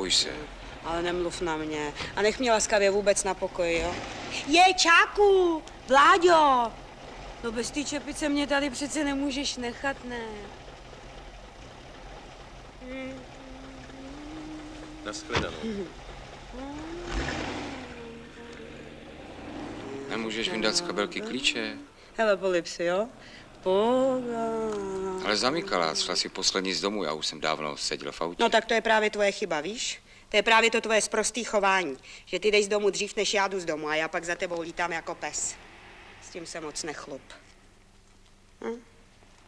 neboj se. Ale nemluv na mě. A nech mě laskavě vůbec na pokoji, jo? Je, Čáku! Vláďo! No bez té čepice mě tady přece nemůžeš nechat, ne? Naschledanou. Nemůžeš vyndat z kabelky klíče? Hele, polib si, jo? Ale zamykala, šla si poslední z domu, já už jsem dávno seděl v autě. No tak to je právě tvoje chyba, víš? To je právě to tvoje sprostý chování, že ty jdeš z domu dřív, než já jdu z domu a já pak za tebou lítám jako pes. S tím se moc nechlup.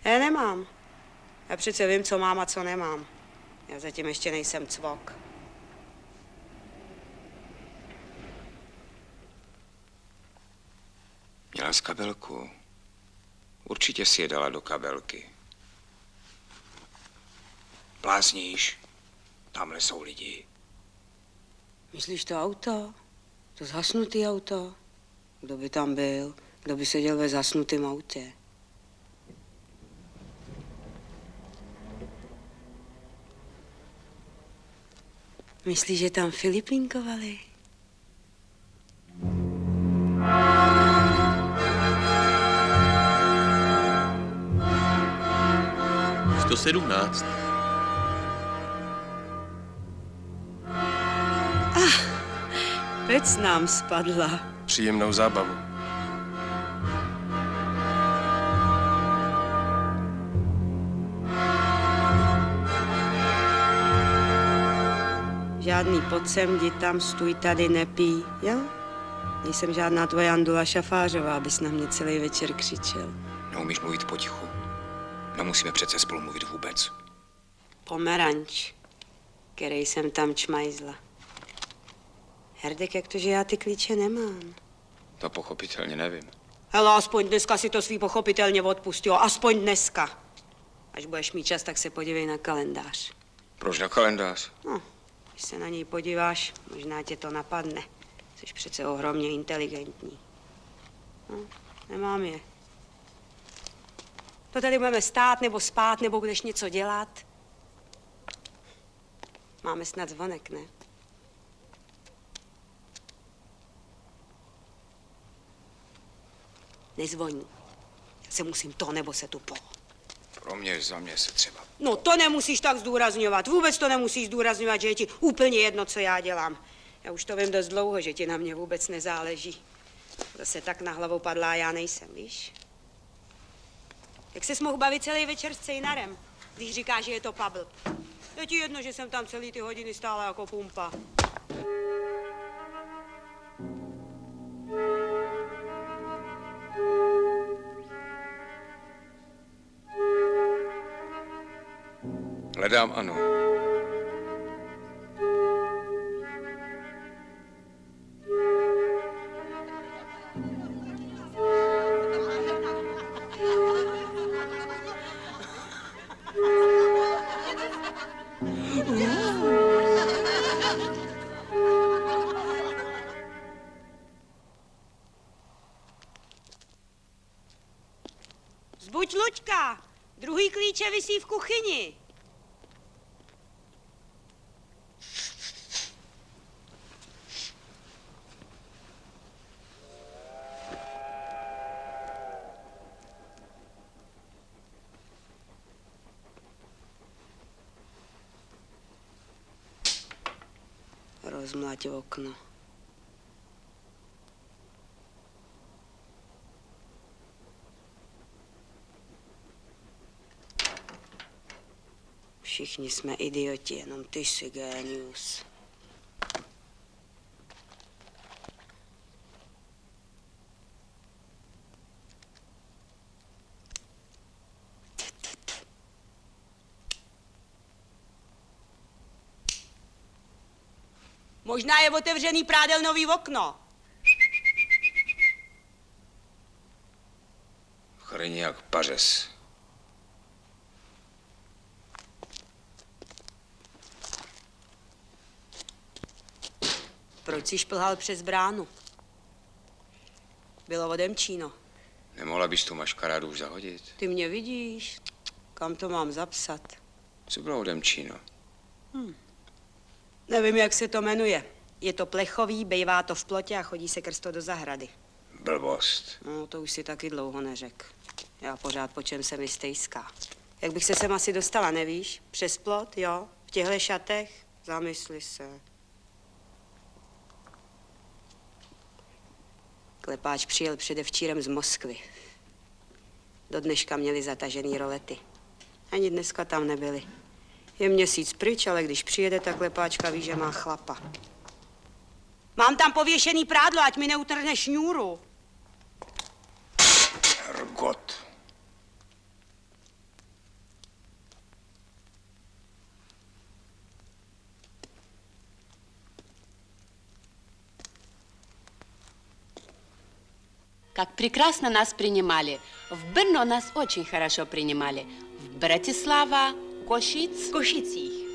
Já nemám. Já přece vím, co mám a co nemám. Já zatím ještě nejsem cvok. Měla z kabelku. Určitě si je dala do kabelky. Blázníš? Tamhle jsou lidi. Myslíš to auto? To zhasnutý auto? Kdo by tam byl? Kdo by seděl ve zhasnutém autě? Myslíš, že tam Filipínkovali? 117. Pec nám spadla. Příjemnou zábavu. Žádný pojď sem, jdi tam, stůj tady, nepij, jo? Nejsem žádná tvoje Andula Šafářová, abys na mě celý večer křičel. Neumíš mluvit potichu. Nemusíme přece spolu mluvit vůbec. Pomeranč, který jsem tam čmajzla. Herdek, jak to, že já ty klíče nemám? To pochopitelně nevím. Hele, aspoň dneska si to svý pochopitelně odpustil, aspoň dneska. Až budeš mít čas, tak se podívej na kalendář. Proč na kalendář? No, když se na něj podíváš, možná tě to napadne. Jsi přece ohromně inteligentní. No, nemám je. To tady budeme stát, nebo spát, nebo budeš něco dělat? Máme snad zvonek, ne? Nezvoní. Já se musím to, nebo se tu po. Pro mě, za mě se třeba. No to nemusíš tak zdůrazňovat. Vůbec to nemusíš zdůrazňovat, že je ti úplně jedno, co já dělám. Já už to vím dost dlouho, že ti na mě vůbec nezáleží. Zase tak na hlavou padlá já nejsem, víš? Jak ses mohl bavit celý večer s Cejnarem, když říkáš, že je to Pabl? Je ti jedno, že jsem tam celý ty hodiny stála jako pumpa. Hledám, ano. Zbuď Luďka, druhý klíče visí v kuchyni. Rozmlať okno. Všichni jsme idioti, jenom ty jsi génius. Možná je otevřený prádelnový okno. Chryni jak pařez. Proč jsi šplhal přes bránu? Bylo odemčíno. Nemohla bys tu maškarádu už zahodit? Ty mě vidíš. Kam to mám zapsat? Co bylo odemčíno? Nevím, jak se to jmenuje. Je to plechový, bejvá to v plotě a chodí se krz to do zahrady. Blbost. No, to už si taky dlouho neřek. Já pořád po čem se mi stejská. Jak bych se sem asi dostala, nevíš? Přes plot, jo? V těchto šatech? Zamysli se. Klepáč přijel předevčírem z Moskvy. Do dneška měli zatažený rolety. Ani dneska tam nebyli. Je měsíc pryč, ale když přijede, tak klepáčka ví, že má chlapa. Mám tam pověšený prádlo, ať mi neutrhne šňůru. Rgot. Как прекрасно нас принимали. В Брно нас очень хорошо принимали. В Братислава, Кошиц. V Košicích.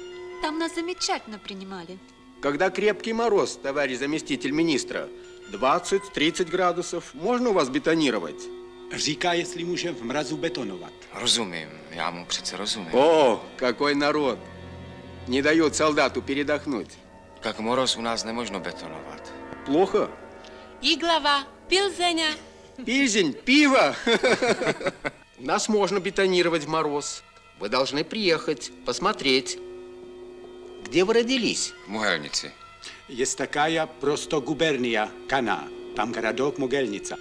Там нас замечательно принимали. Когда крепкий мороз, товарищ заместитель министра, 20-30 градусов, можно у вас бетонировать? Říká, jestli může v mrazu betonovat. Rozumím, já mu přece rozumím. О, какой народ! Не дает солдату передохнуть. Jak moroz u nás nemožno betonovat. Плохо? Иглава, Пилзеня. Пильзень, пиво! У нас можно бетонировать в мороз. Вы должны приехать, посмотреть. Где вы родились? V Mohelnici. Jest takája prosto gubernia, Kaná. Tam Gradok, Mogelnica.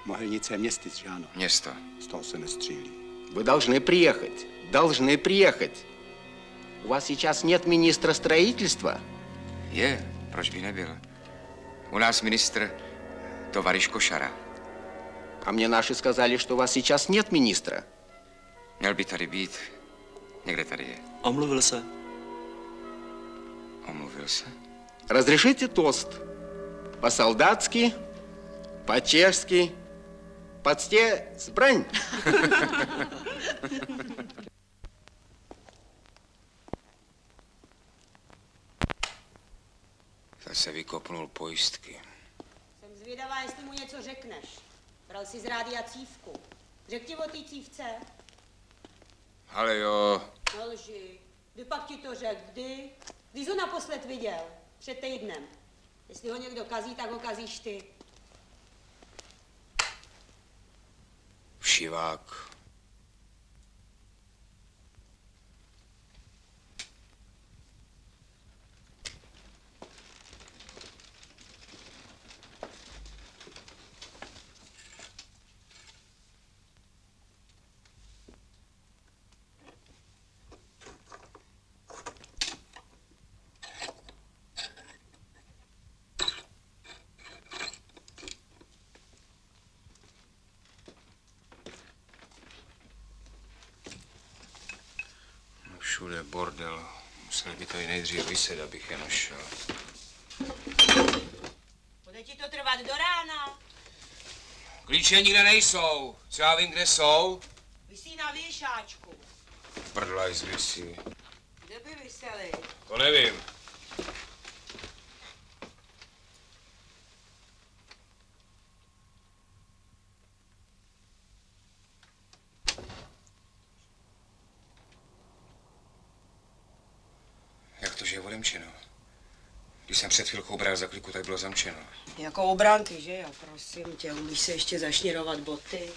Mohelnice je městyc, že ano? Město. Z toho se nestřílí. Вы должны приехать. Должны приехать. У вас сейчас нет министра строительства? Je, proč by nebyl? U nás ministr tovariš Košara. А мне наши сказали, что у вас сейчас нет министра. Měl by tady být. Někde tady je. Omluvil se. Omluvil se? Разрешите тост? По-солдатски, по-чешски, подсте сбрань. Zase vykopnul pojistky. Jsem zvědavá, jestli mu něco řekneš. Bral si z rádia cívku. Řek ti o té cívce? Ale jo, Nelži. Kdy pak ti to řek? Kdy? Když jsi ho naposled viděl? Před týdnem. Jestli ho někdo kazí, tak ho kazíš ty. všivák. Všude bordel. Musel by tady nejdřív vyset, abych je našel. Bude ti to trvat do rána. Klíče nikde nejsou. Co já vím, kde jsou? Visí na věšáčku. Prdlaj zvěsí. Kde by viseli? To nevím. Jak to, že je odemčeno? Když jsem před chvilkou bral za kliku, tak bylo zamčeno. Jako obránky, že jo? Prosím tě, umíš se ještě zašněrovat boty?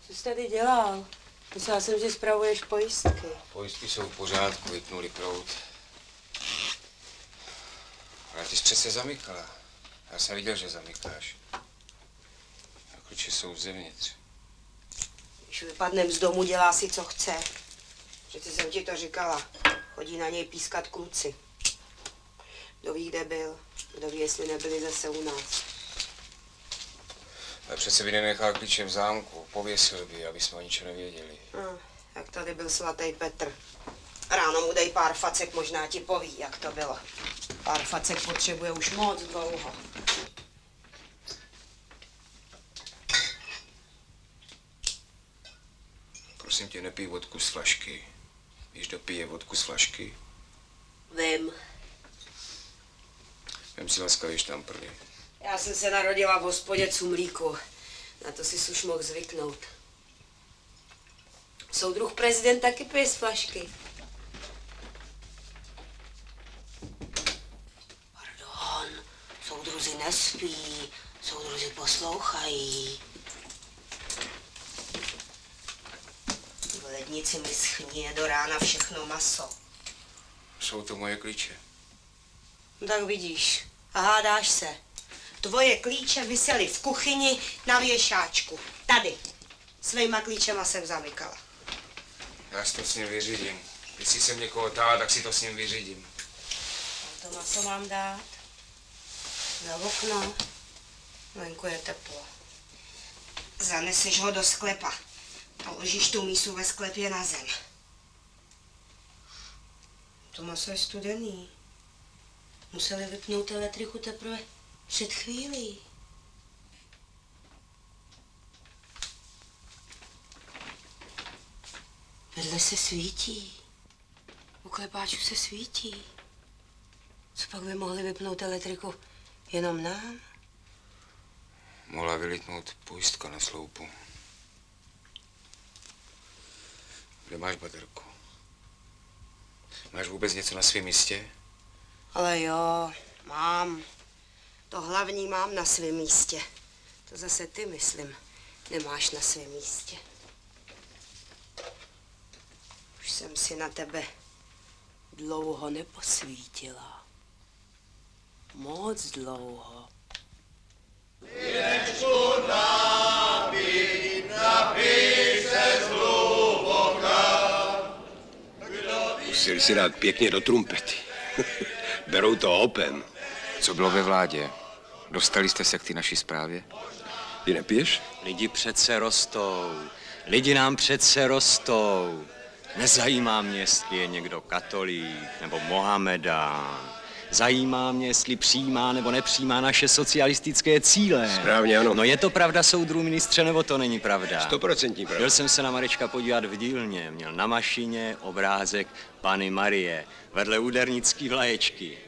Co jsi tady dělal? Myslela jsem, že spravuješ pojistky. Pojistky jsou v pořádku, vypnuli prout. Ale ty jsi přece zamykala. Já jsem viděl, že zamykáš. A kluče jsou zevnitř. Když vypadnem z domu, dělá si, co chce. Přece jsem ti to říkala. Chodí na něj pískat kluci. Kdo ví, kde byl. Kdo ví, jestli nebyli zase u nás. Ale přece by nenechal klíče v zámku. Pověsil by, aby jsme o ničem nevěděli. Jak tady byl svatý Petr. Ráno mu dej pár facek, možná ti poví, jak to bylo. Pár facek potřebuje už moc dlouho. Prosím tě, nepij vodku z flašky. Víš, kdo pije vodku z flašky? Vím. Vem si laskavě štamprly. Já jsem se narodila v hospodě Cumlíku. Na to si už mohl zvyknout. Soudruh prezident taky pije z flašky. Soudruzi nespí, soudruzi poslouchají. V lednici mi schníje do rána všechno maso. Jsou to moje klíče. Tak vidíš, a hádáš se. Tvoje klíče visely v kuchyni na věšáčku. Tady. Svýma klíčema jsem zamykala. Já si to s ním vyřídím. Jestli jsem někoho tála, tak si to s ním vyřídím. A to maso mám dát? Za okno. Venku je teplo. Zaneseš ho do sklepa. Položíš tu mísu ve sklepě na zem. To maso je studený. Museli vypnout elektriku teprve před chvílí. Vedle se svítí. U klepáčů se svítí. Co pak by mohli vypnout elektriku jenom nám? Mohla vylítnout pojistka na sloupu. Kde máš baterku? Máš vůbec něco na svém místě? Ale jo, mám. To hlavní mám na svém místě. To zase ty, myslím, nemáš na svém místě. Už jsem si na tebe dlouho neposvítila. Moc dlouho. Museli si dát pěkně do trumpety. Berou to opem. Co bylo ve vládě? Dostali jste se k té naší zprávě? Ty nepiješ? Lidi přece rostou. Lidi nám přece rostou. Nezajímá mě, jestli je někdo katolík nebo mohamedán. Zajímá mě, jestli přijímá nebo nepřijímá naše socialistické cíle. Správně, ano. No je to pravda, soudru ministře, nebo to není pravda? 100% pravda. Byl jsem se na Marečka podívat v dílně. Měl na mašině obrázek Panny Marie vedle údernický vlaječky.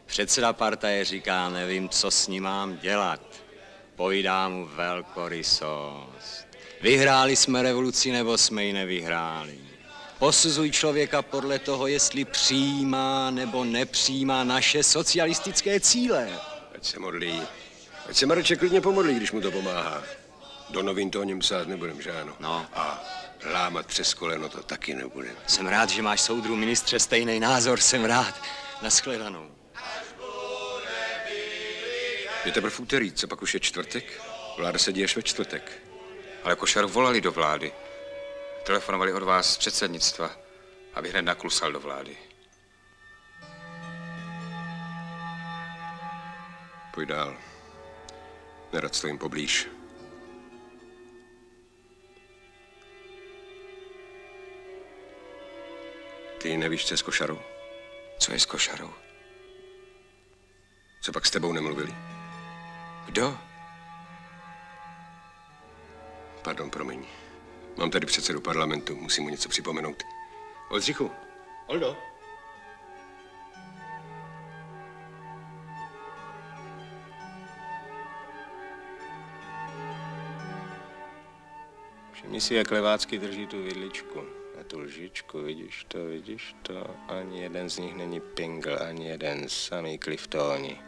Předseda partaje říká, nevím, co s ním mám dělat. Pojídá mu velkorysost. Vyhráli jsme revoluci, nebo jsme ji nevyhráli. Posuzuj člověka podle toho, jestli přijímá nebo nepřijímá naše socialistické cíle. Ať se modlí. Ať se Mareček klidně pomodlí, když mu to pomáhá. Do novin to o něm psát nebudem, že ano? No. A lámat přes koleno to taky nebudem. Jsem rád, že máš, soudru ministře, stejný názor, jsem rád. Naschledanou. Je teprve v úterý, co pak už je čtvrtek? Vláda se děje až ve čtvrtek. Ale Košaru volali do vlády. Telefonovali od vás z předsednictva, aby hned naklusal do vlády. Pojď dál. Nerad stojím poblíž. Ty nevíš, co je s Košarou? Co je s Košarou? Co pak s tebou nemluvili? Kdo? Pardon, promiň. Mám tady předsedu parlamentu, musím mu něco připomenout. Oldřichu. Oldo. Všimni si, jak levácky drží tu vidličku a tu lžičku, vidíš to, ani jeden z nich není pingl, ani jeden, samý kliftóni.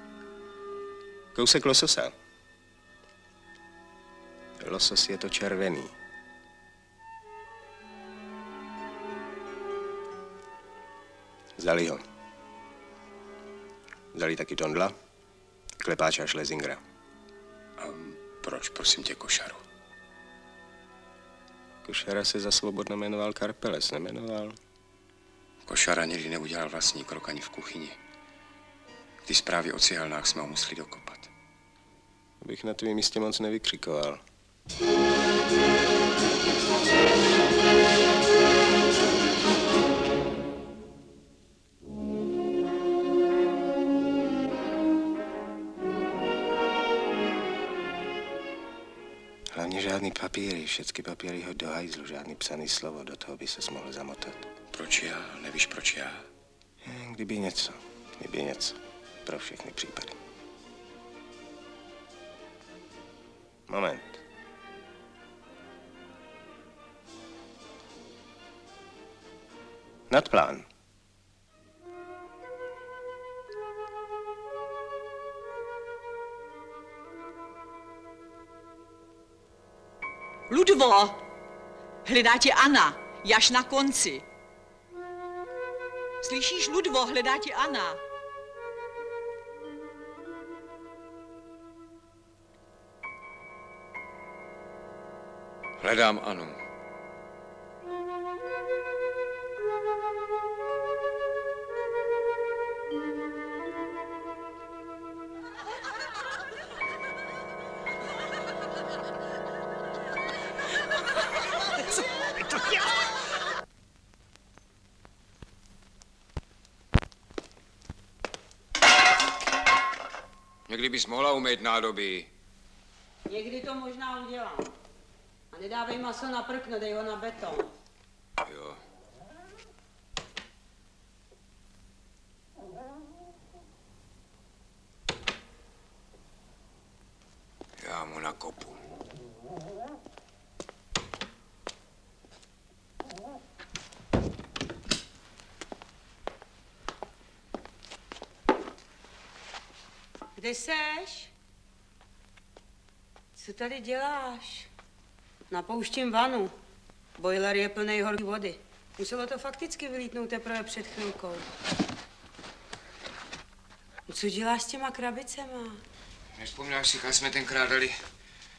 Kousek lososa. Losos je to červený. Vzali ho. Vzali taky Tondla, Klepáče a Schlesingera. A proč, prosím tě, Košaru? Košara se za svobodno jmenoval Karpeles, nemenoval? Košara nikdy neudělal vlastní krok ani v kuchyni. Ty zprávy o cihelnách jsme ho museli dokopat. Abych na tvém místě moc nevykřikoval. Hlavně žádný papíry, všechny papíry hoď do hajzlu, žádný psaný slovo, do toho by ses mohl zamotat. Proč já? Nevíš, proč já? Kdyby něco, pro všechny případy. Moment. Nadplán. Ludvo, hledá tě Anna, jaž na konci. Slyšíš, Ludvo, hledá tě Anna. Hledám Anu. Někdy bys mohla umýt nádobí. Někdy to možná udělám. A nedávej maso na prkno, dej ho na beton. Jo. Já mu nakopu. Kde seš? Co tady děláš? Napouštím vanu. Boiler je plný horké vody. Muselo to fakticky vylítnout teprve před chvilkou. No co děláš s těma krabicema? Nevzpomínáš si, kam jsme tenkrát dali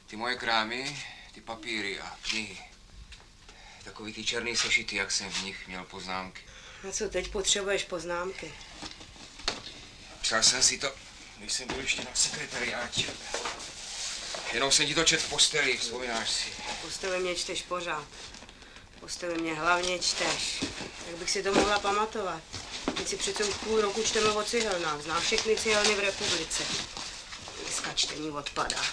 ty moje krámy, ty papíry a knihy? Takový ty černý sešity, jak jsem v nich měl poznámky. A co teď potřebuješ poznámky? Psal jsem si to, když jsem byl ještě na sekretariátě. Jenom jsem ti to čet v posteli, vzpomínáš si. Posteli mě čteš pořád. Posteli mě hlavně čteš. Jak bych si to mohla pamatovat? Teď si přece už půl roku čteme o cihelnách. Znám všechny cihelny v republice. Dneska čtení odpadá.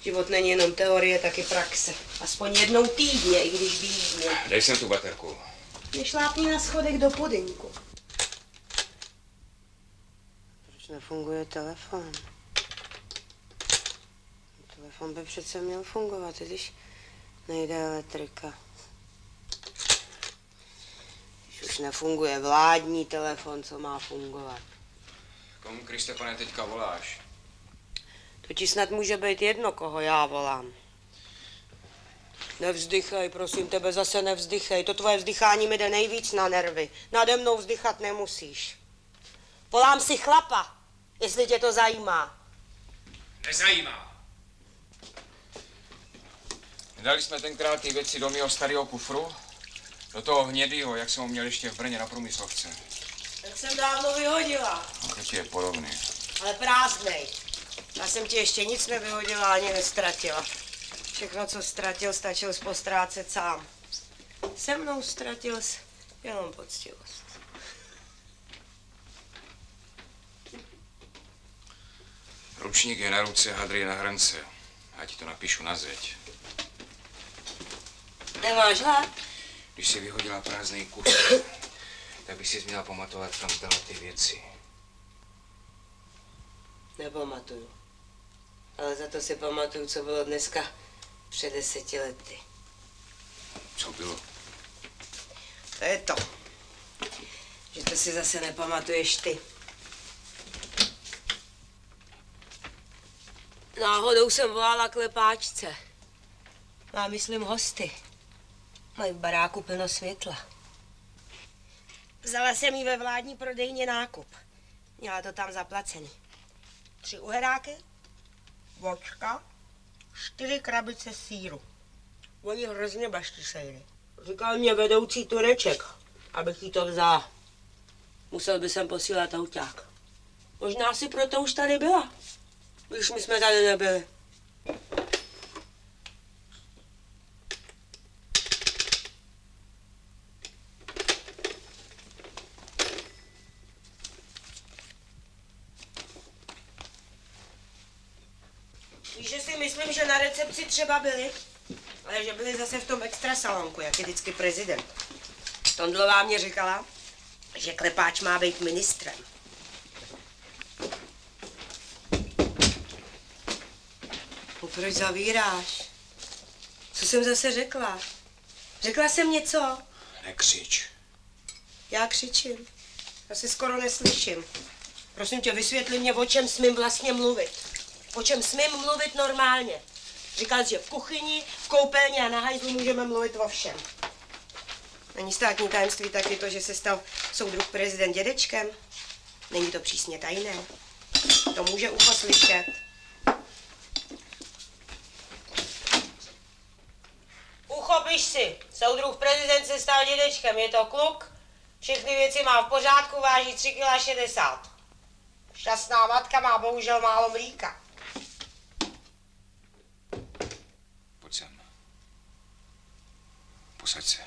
Život není jenom teorie, taky praxe. Aspoň jednou týdně, i když bídně. Dej sem tu baterku. Nešlápni na schodech do pudinku. Proč nefunguje telefon? Telefon by přece měl fungovat, když nejde elektrika. Když už nefunguje vládní telefon, co má fungovat? Komu, Kriste, pane, teďka voláš? To ti snad může být jedno, koho já volám. Nevzdychej, prosím tebe, zase nevzdychej. To tvoje vzdychání mi jde nejvíc na nervy. Nade mnou vzdychat nemusíš. Volám si chlapa, jestli tě to zajímá. Nezajímá. Dali jsme tenkrát ty věci do mého starého kufru, do toho hnědýho, jak jsem ho měl ještě v Brně na průmyslovce. Tak jsem dávno vyhodila, No, to ti je podobný. ale prázdnej. Já jsem ti ještě nic nevyhodila ani nestratila. Všechno, co ztratil, stačil postrácet sám. Se mnou ztratil jsi jenom poctivost. Ručník je na ruce, hadry je na hrnce. Já ti to napíšu na zeď. Nemáš hlad? Když jsi vyhodila prázdný kus, tak bych si měla pamatovat, kam dala ty věci. Nepamatuju. Ale za to si pamatuju, co bylo dneska před 10 lety. Co bylo? To je to, že to si zase nepamatuješ ty. Náhodou jsem volala klepáčce. Má, myslím, hosty. Mají v baráku plno světla. Vzala jsem jí ve vládní prodejně nákup. Měla to tam zaplacený. 3 uheráky, vočka, 4 krabice sýru. Oni hrozně baštisejli. Říkal mě vedoucí Tureček, abych jí to vzala. Musel by jsem posílat auták. Možná si proto už tady byla, když my jsme tady nebyli. Víš, že si myslím, že na recepci třeba byli, ale že byli zase v tom extra salonku, jak je vždycky prezident. Tondlová mě říkala, že klepáč má být ministrem. No proč zavíráš? Co jsem zase řekla? Řekla jsem něco? Nekřič. Já křičím. Já se skoro neslyším. Prosím tě, vysvětli mě, o čem smím vlastně mluvit. O čem smím mluvit normálně. Říkal, že v kuchyni, v koupelně a na hajzlu můžeme mluvit o všem. Není státní tajemství taky to, že se stal soudruh prezident dědečkem? Není to přísně tajné? To může ucho slyšet. Uchopiš si, soudruh prezident se stal dědečkem, je to kluk, všechny věci má v pořádku, váží 3,60 kg. Šťastná matka má bohužel málo mlíka. Pojď sem. Posaď se.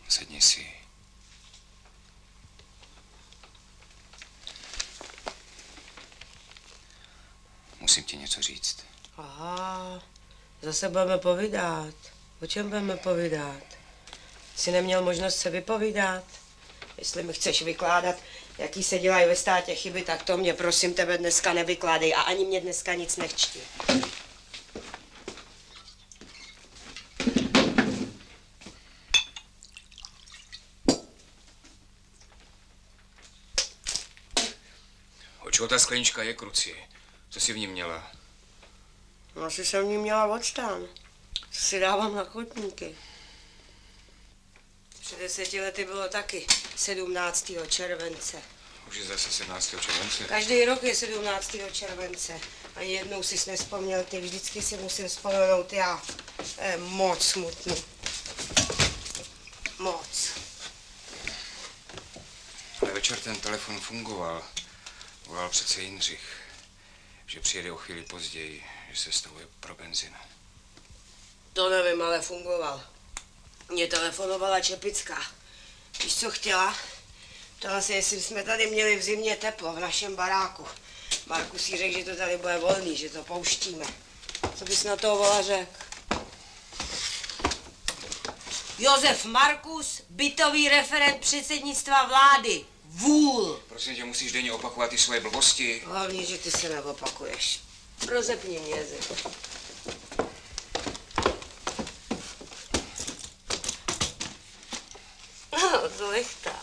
Sedni si. Musím ti něco říct. Aha, zase budeme povídat. O čem budeme povídat? Jsi neměl možnost se vypovídat? Jestli mi chceš vykládat, jaký se dělají ve státě chyby, tak to mě prosím tebe dneska nevykládej a ani mě dneska nic nechčti. O čeho ta sklenička je, kruci? Co jsi v ní měla? No, asi jsem v ní měla odstán. Co si dávám na chodníky. Před 10 lety bylo taky 17. července. Už je zase 17. července. Každý rok je 17. července. Ani jednou jsi nespomněl ty, vždycky si musím vzpomenout já. Moc smutný. Moc. Ale večer ten telefon fungoval. Volal přece Jindřich, že přijede o chvíli později, že se stavuje pro benzin. To nevím, ale fungoval. Mě telefonovala Čepická. Víš, co chtěla? Ptala se, jestli jsme tady měli v zimě teplo v našem baráku. Markus si řekl, že to tady bude volný, že to pouštíme. Co bys na toho vola řekl? Josef Markus, bytový referent předsednictva vlády. Vůl. Prosím tě, musíš denně opakovat ty svoje blbosti. Hlavně, že ty se neopakuješ. Rozepni mě jazyk. No, to lechtá.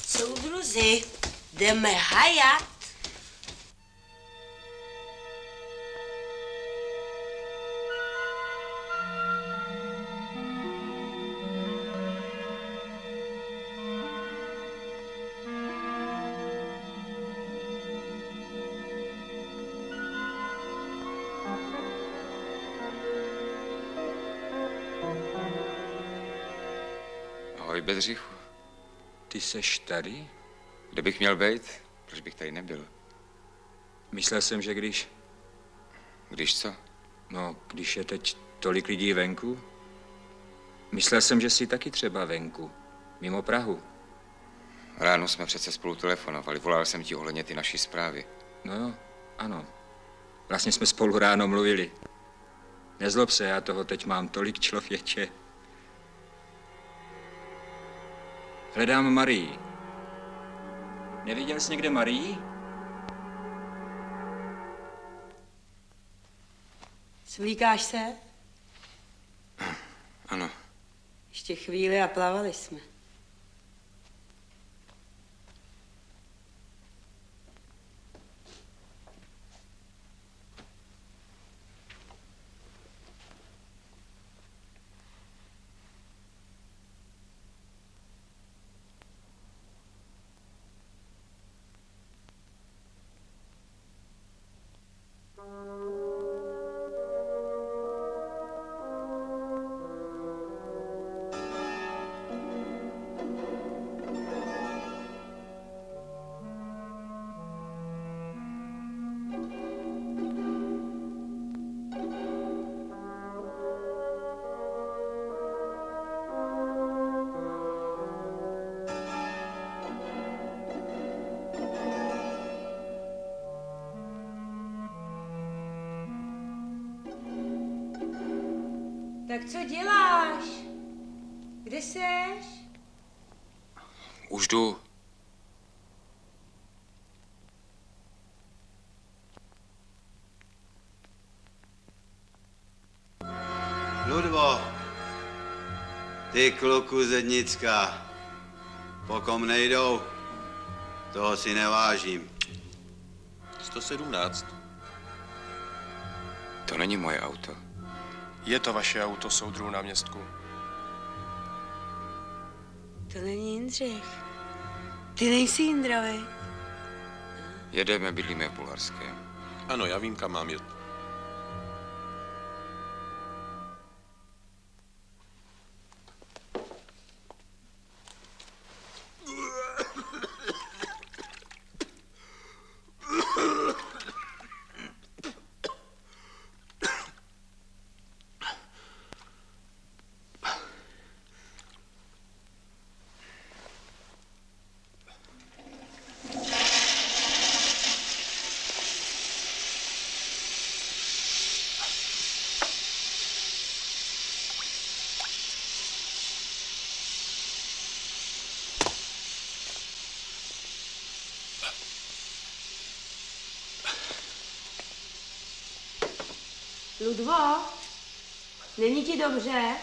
Soudruzi, jdeme hajat. Ahoj, Bedřichu. Ty seš tady? Kde bych měl být? Proč bych tady nebyl? Myslel jsem, že když... Když co? No, když je teď tolik lidí venku. Myslel jsem, že jsi taky třeba venku, mimo Prahu. Ráno jsme přece spolu telefonovali, volal jsem ti ohledně ty naší zprávy. No jo, ano. Vlastně jsme spolu ráno mluvili. Nezlob se, já toho teď mám tolik, člověče. Hledám Marii. Neviděl jsi někde Marii? Svlíkáš se? Ano. Ještě chvíli a plavali jsme. Tak co děláš? Kde seš? Už jdu. Ludvo, ty kluku Zednická, Po kom nejdou, toho si nevážím. 117. To není moje auto. Je to vaše auto, soudruhu náměstku. To není Jindřich. Ty nejsi Jindra, vej? Jedeme, bydlíme v Bulharském. Ano, já vím, kam mám jet. Ludvo, není ti dobře?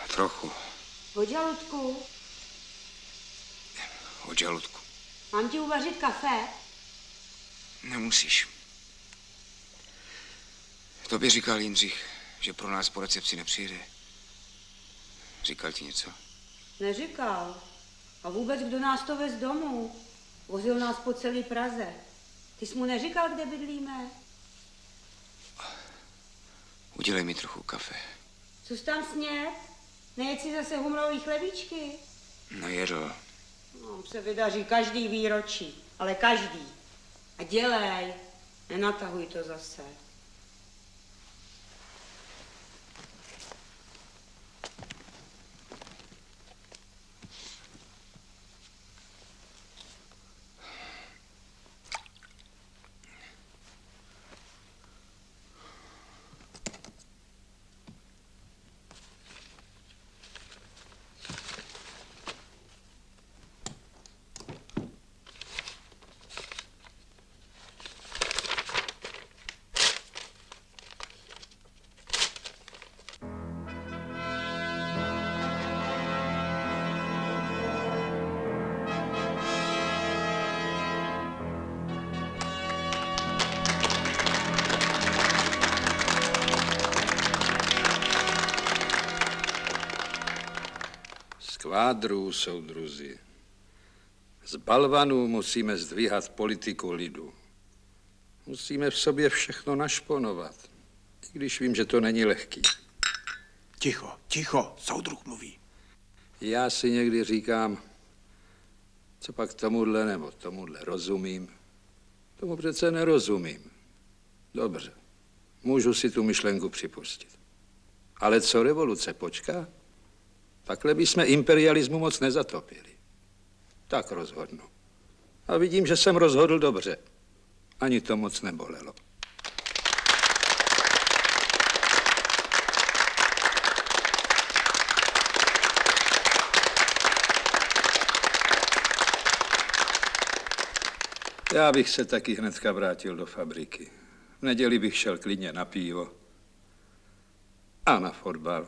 Trochu. Od žaludku? Od žaludku. Mám ti uvařit kafe? Nemusíš. To by říkal Jindřich, že pro nás po recepci nepřijde. Říkal ti něco? Neříkal. A vůbec, kdo nás to vez domů? Vozil nás po celé Praze. Ty jsi mu neříkal, kde bydlíme? Udělej mi trochu kafe. Co jsi tam sněd? Nejedz si zase humrový chlebíčky? No jedl. No, se vydaří každý výročí, ale každý. A dělej, nenatahuj to zase. Kvádrů, soudruzi. Z balvanů musíme zdvíhat politiku lidu. Musíme v sobě všechno našponovat, i když vím, že to není lehký. Ticho, ticho, soudruh mluví. Já si někdy říkám, co pak tomuhle nebo tomuhle rozumím. Tomu přece nerozumím. Dobře, můžu si tu myšlenku připustit. Ale co revoluce počká? Takhle bychom imperialismu moc nezatopili. Tak rozhodnu. A vidím, že jsem rozhodl dobře. Ani to moc nebolelo. Já bych se taky hnedka vrátil do fabriky. V neděli bych šel klidně na pivo a na fotbal.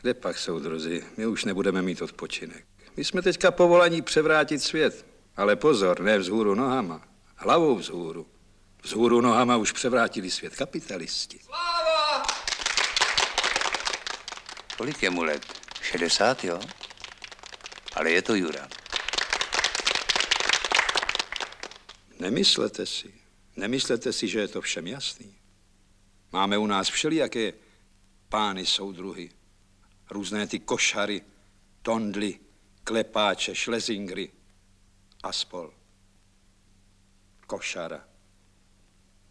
Kde pak, soudruzi, my už nebudeme mít odpočinek. My jsme teďka povolaní převrátit svět. Ale pozor, ne vzhůru nohama, hlavou vzhůru. Vzhůru nohama už převrátili svět kapitalisti. Sláva! Kolik je mu let? 60, jo? Ale je to Jura. Nemyslete si, že je to všem jasný. Máme u nás všelijaké pány soudruhy. Různé ty košary, tondly, klepáče, šlezingry a spol. Košara.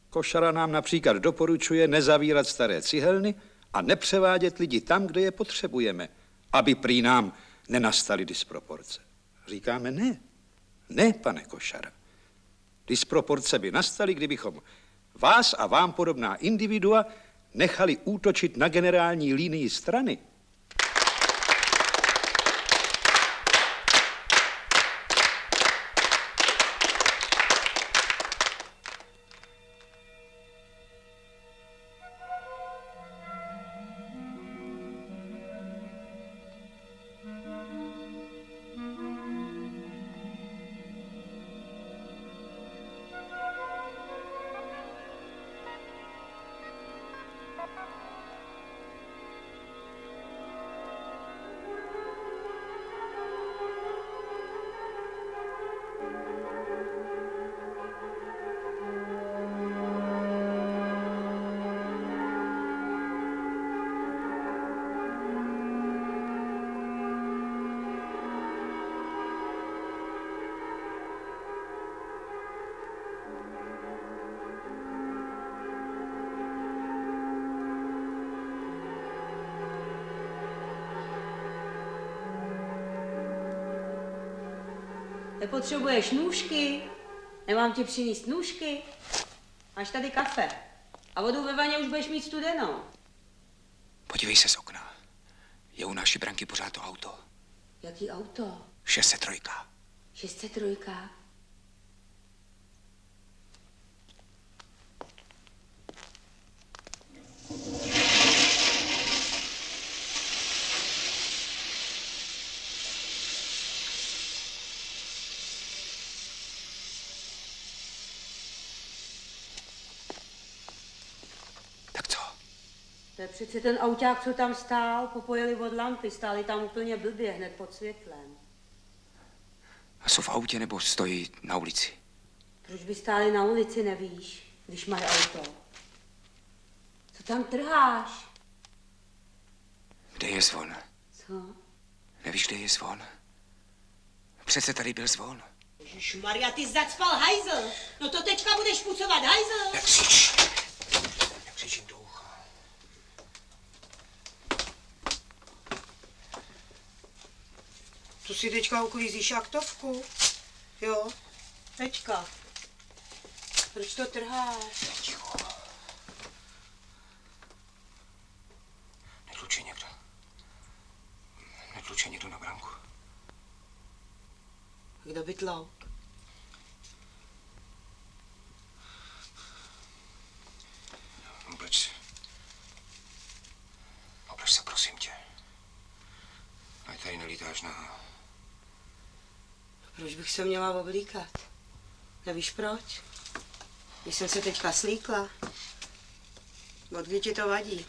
Košara nám například doporučuje nezavírat staré cihelny a nepřevádět lidi tam, kde je potřebujeme, aby prý nám nenastaly disproporce. Říkáme ne. Ne, pane Košara. Disproporce by nastaly, kdybychom vás a vám podobná individua nechali útočit na generální linii strany. Nepotřebuješ nůžky? Nemám ti přinést nůžky? Máš tady kafe. A vodu ve vaně už budeš mít studenou. Podívej se z okna. Je u naší branky pořád to auto. Jaký auto? 603. 603. Tak co? To je přece ten auták, co tam stál, popojili od lampy, stáli tam úplně blbě hned pod světlem. A jsou v autě nebo stojí na ulici? Proč by stáli na ulici, nevíš, když mají auto? Co tam trháš? Kde je zvon? Co? Nevíš, kde je zvon? Přece tady byl zvon. Ježišmarja, ty zacpal hajzl. No to teďka budeš pucovat hajzl. Nekřičím do ucha. Tu si teďka uklízíš aktovku. Jo, teďka. Proč to trháš? Ticho. Netluče někdo. Netluče někdo na branku. Kdo by tlouk? Obleč se, prosím tě. Ať tady nelítáš na... Proč bych se měla oblíkat? Nevíš proč? Když jsem se teďka slíkla. Od kdy ti to vadí?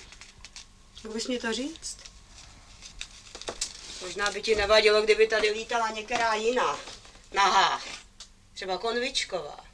Mohl bys mě to říct? Možná by ti nevadilo, kdyby tady lítala některá jiná. Nahá. Třeba Konvičková.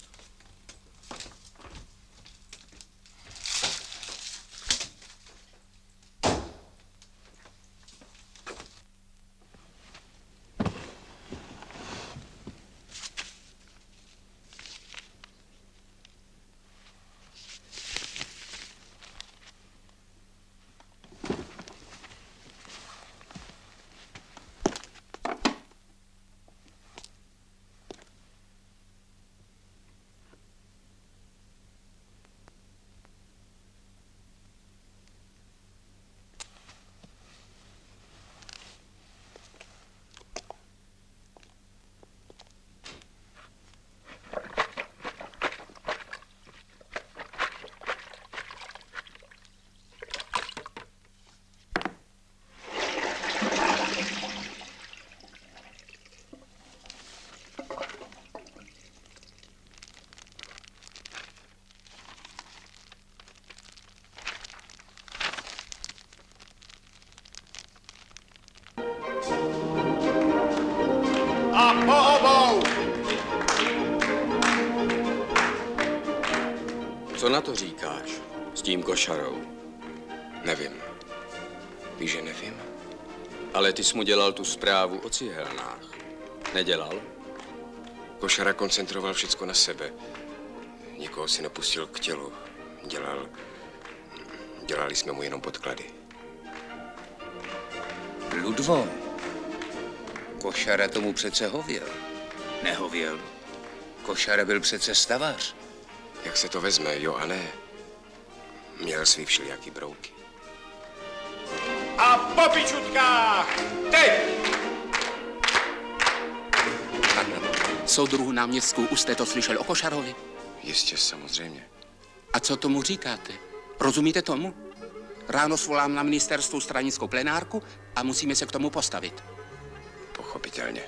A po obou! Co na to říkáš s tím košarou? Nevím. Víš, že nevím? Ale ty jsi mu dělal tu zprávu o cihelnách. Nedělal? Košara koncentroval všecko na sebe. Nikoho si nepustil k tělu. Dělali jsme mu jenom podklady. Ludvo, Košara tomu přece hověl. Nehověl. Košara byl přece stavař. Jak se to vezme, jo a ne? Měl svý všelijaký brouky. A po pičutkách! Teď! Soudruhu náměstku, už jste to slyšel o Košarovi? Jistě, samozřejmě. A co tomu říkáte? Rozumíte tomu? Ráno svolám na ministerstvu stranickou plenárku a musíme se k tomu postavit. Pochopitelně.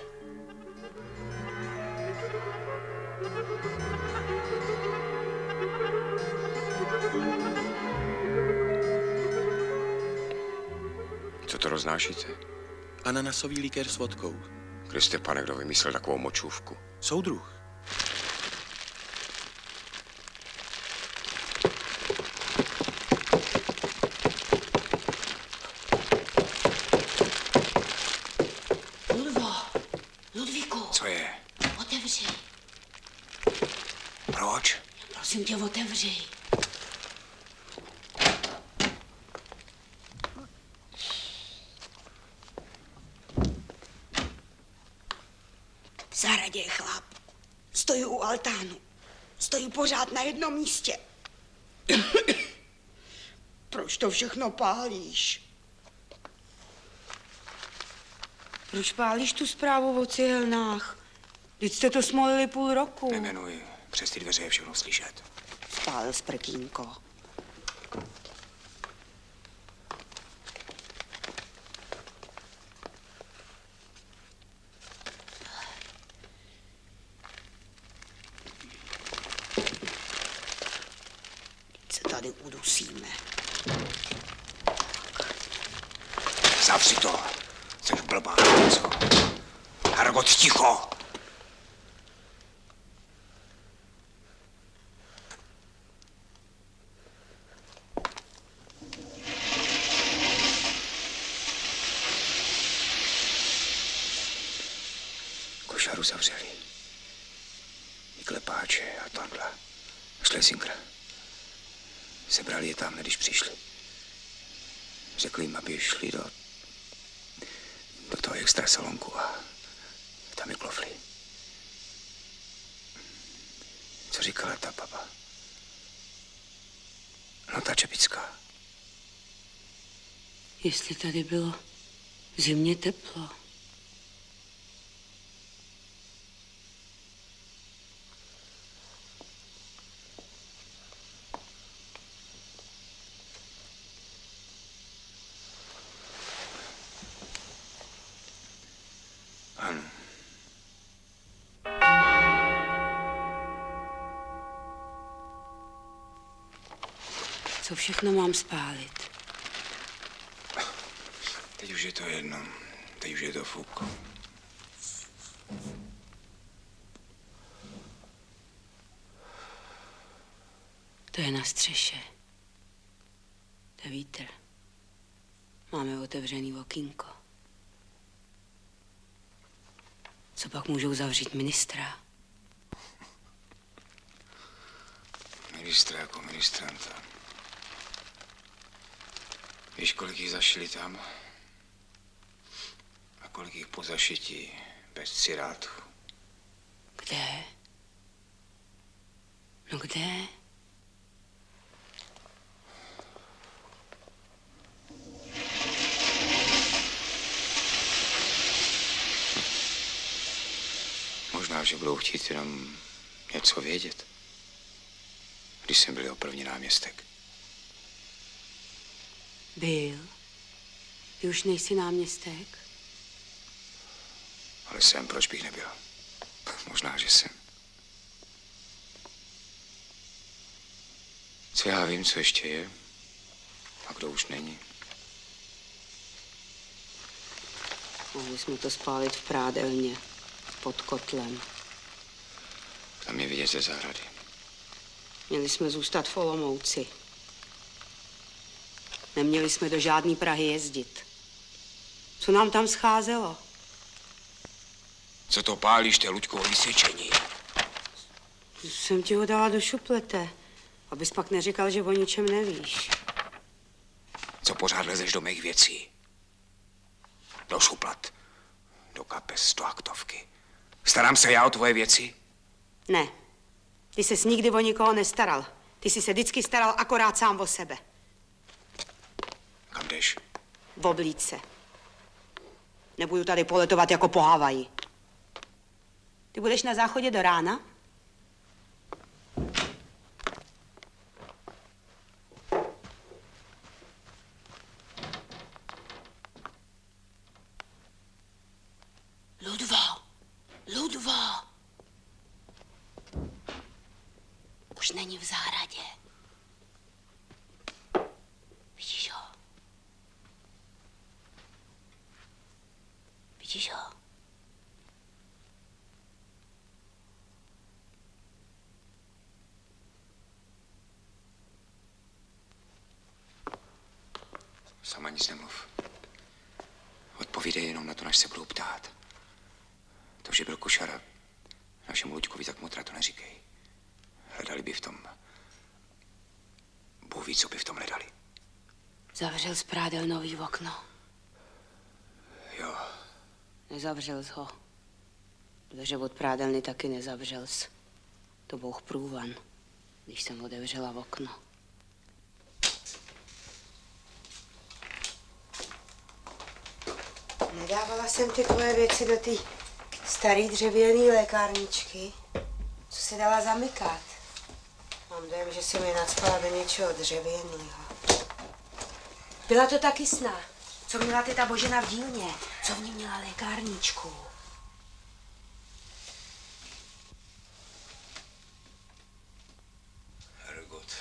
Co to roznášíte? Ananasový likér s vodkou. Kriste pane, kdo vymyslel takovou močůvku? Soudruh. Ludvíku. Co je? Otevři. Proč? Prosím tě, otevři. V zahradě je chlap. Stojí u altánu. Stojí pořád na jednom místě. Proč to všechno pálíš? Proč pálíš tu zprávu o cihelnách? Vždyť jste to smolili půl roku. Nejmenuj, přes ty dveře je všechno slyšet. Spálil sprkínko. Se tady udusíme. Zavři to. Jsi blbá, co? Hargot, ticho! Košaru zavřeli. I klepáče a Tandla. Schlesinger. Sebrali je tam, když přišli. Řekli jim, aby šli do toho extrasalonku a tam je klofli. Co říkala ta baba? No ta Čepická. Jestli tady bylo v zimě teplo. Ano. Co všechno mám spálit? Teď už je to jedno. Teď už je to fuk. To je na střeše. To je vítr. Máme otevřený okýnko. Co pak můžou zavřít ministra? Ministra jako ministranta. Víš, kolik jich zašili tam? A kolik jich po zašití bez cirátů? Kde? No kde? Možná, že budou chtít jenom něco vědět. Když jsem byl jeho první náměstek. Byl. Ty už nejsi náměstek? Ale jsem, proč bych nebyl? Možná, že jsem. Co já vím, co ještě je a kdo už není. Mohli jsme to spálit v prádelně, pod kotlem. Tam je vidět ze zahrady. Měli jsme zůstat v Olomouci. Neměli jsme do žádné Prahy jezdit. Co nám tam scházelo? Co to pálíš, to je Luďkovo vysvědčení. Jsem ti ho dala do šuplete, abys pak neříkal, že o ničem nevíš. Co pořád lezeš do mých věcí? Do šuplat, do kapes, do aktovky. Starám se já o tvoje věci? Ne. Ty ses nikdy o nikoho nestaral. Ty jsi se vždycky staral akorát sám o sebe. Kam jdeš? V oblídce. Nebudu tady poletovat jako po Havaji. Ty budeš na záchodě do rána? Ludvo! Ludvo! Už není v zahradě. Vidíš ho? Vidíš ho? Sama nic nemluv. Odpovídej jenom na to, než se budou ptát. To, že byl košara našemu Luďkovi, tak motra to neříkej. Hledali by v tom. Bůh ví, co by v tom hledali. Zavřel z prádelnový okno. Jo. Nezavřel jsi ho. Dveře od prádelny taky nezavřel jsi. To bouch průvan, když jsem otevřela okno. Nedávala jsem ty tvoje věci do té staré dřevěné lékárničky, co se dala zamykat. Mám dojem, že jsem je nacpala do něčeho dřevěného. Byla to taky sná, co měla teta Božena v dílně, co v ní měla lékárničku. Hergot,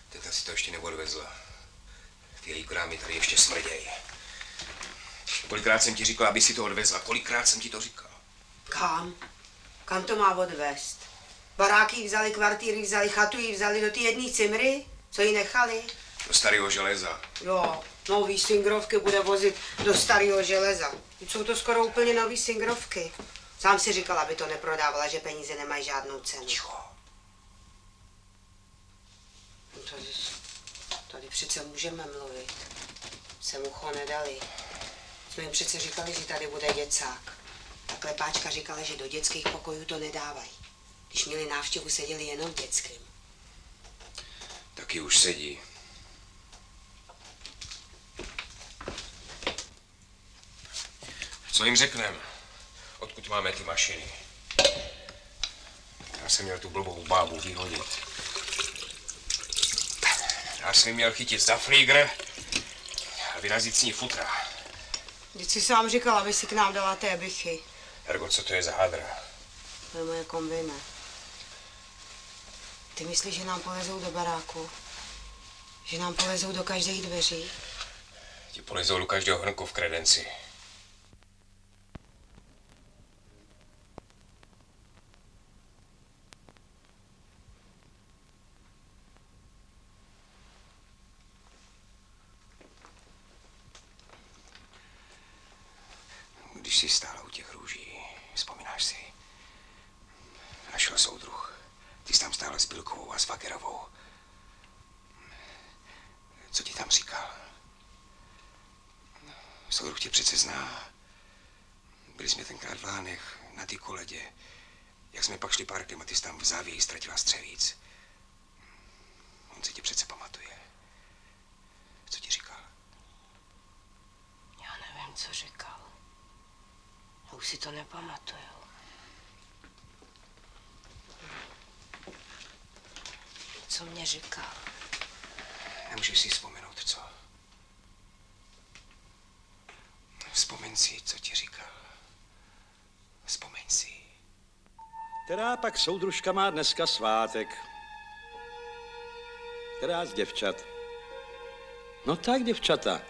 teta si to ještě neodvezla. Ty její krámy tady ještě smrdějí. Kolikrát jsem ti říkal, aby si to odvezla? Kolikrát jsem ti to říkal? Kam? Kam to má odvést? Baráky jí vzali, kvartíry vzali, chatu jí vzali do té jedné cimry? Co jí nechali? Do starého železa. Jo, nový singrovky bude vozit do starého železa. Jsou to skoro úplně nový singrovky. Sám si říkal, aby to neprodávala, že peníze nemají žádnou cenu. Ticho. Tady přece můžeme mluvit. Sem ucho nedali. Jsme jim přece říkali, že tady bude děcák. Ta klepáčka říkala, že do dětských pokojů to nedávají. Když měli návštěvu, seděli jenom dětským. Taky už sedí. Co jim řekneme? Odkud máme ty mašiny? Já jsem měl tu blbou bábu vyhodit. Já jsem měl chytit za flígr a vyrazit s ní futra. Vždyť jsi sám říkal, aby si k nám dala té bichy. Ergo, co to je za hadra? To je moje kombina. Ty myslíš, že nám polezou do baráku? Že nám polezou do každé dveří? Ti polezou do každého hrnku v kredenci. Když jsi stála u těch růží, vzpomínáš si? Našel soudruh. Ty jsi tam stála s Bilkovou a s Vagerovou. Co ti tam říkal? Soudruh tě přece zná. Byli jsme tenkrát v Lánech na té koledě. Jak jsme pak šli parkem a ty jsi tam v závěji ztratila střevíc. On se tě přece pamatuje. Co ti říkal? Já nevím, co říkal. Já už si to nepamatuju. Co mě říkal? Nemůžeš si vzpomenout, co? Vzpomeň si, co ti říkal. Vzpomeň si. Která pak soudružka má dneska svátek? Která z děvčat? No tak, děvčata.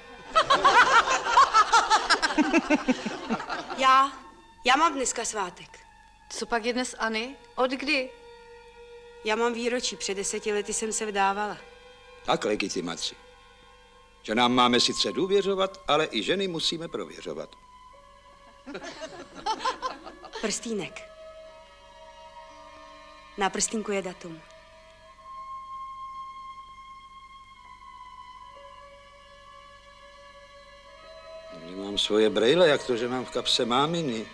Já mám dneska svátek. Co pak je dnes Anny? Od kdy? Já mám výročí, před 10 lety jsem se vdávala. Tak legitimaci. Že nám máme sice důvěřovat, ale i ženy musíme prověřovat. Prstínek. Na prstínku je datum. Nemám svoje brejle, jak to, že mám v kapse máminy.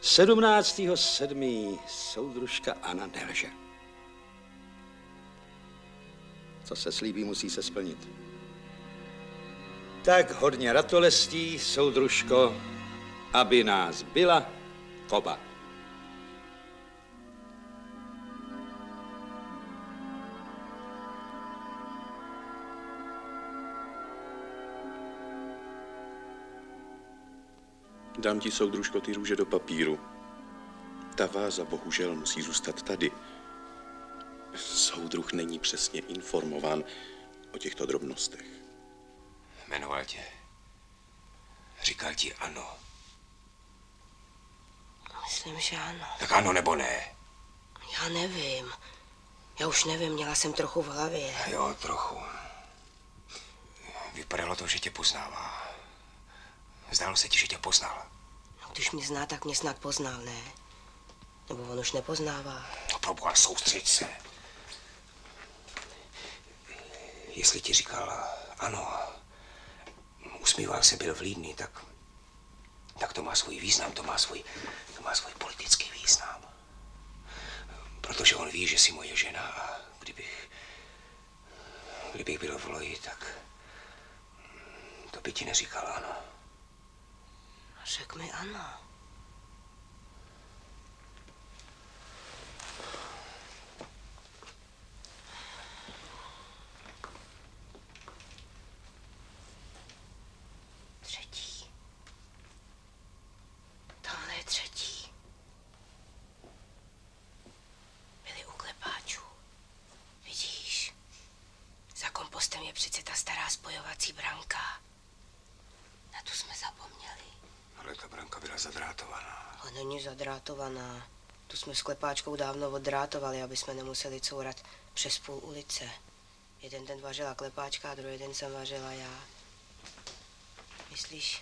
17.7. soudružka Anna nelže. Co se slíbí, musí se splnit. Tak hodně ratolestí, soudružko, aby nás byla oba. Dám ti, soudružko, ty růže do papíru. Ta váza bohužel musí zůstat tady. Soudruh není přesně informován o těchto drobnostech. Jmenoval tě. Říkal ti ano. Myslím, že ano. Tak ano nebo ne? Já nevím. Já už nevím, měla jsem trochu v hlavě. Jo, trochu. Vypadalo to, že tě poznává. Zdálo se ti, že tě poznal. No, když mě zná, tak mě snad poznal, ne? Nebo on už nepoznává. No proboha, soustřeď se. Jestli ti říkal ano, usmíval se, byl vlídný, tak tak to má svůj význam, to má svůj politický význam. Protože on ví, že jsi moje žena a kdybych byl v loji, tak to by ti neříkal ano. Řek mi ano. Třetí. Tamhle je třetí. Byli u klepáčů. Vidíš? Za kompostem je přece ta stará spojovací branka. Na tu jsme zapomněli. Ale ta branka byla zadrátovaná. Ale není zadrátovaná. Tu jsme s klepáčkou dávno oddrátovali, aby jsme nemuseli courat přes půl ulice. Jeden den vařila klepáčka a druhý den jsem vařila já. Myslíš,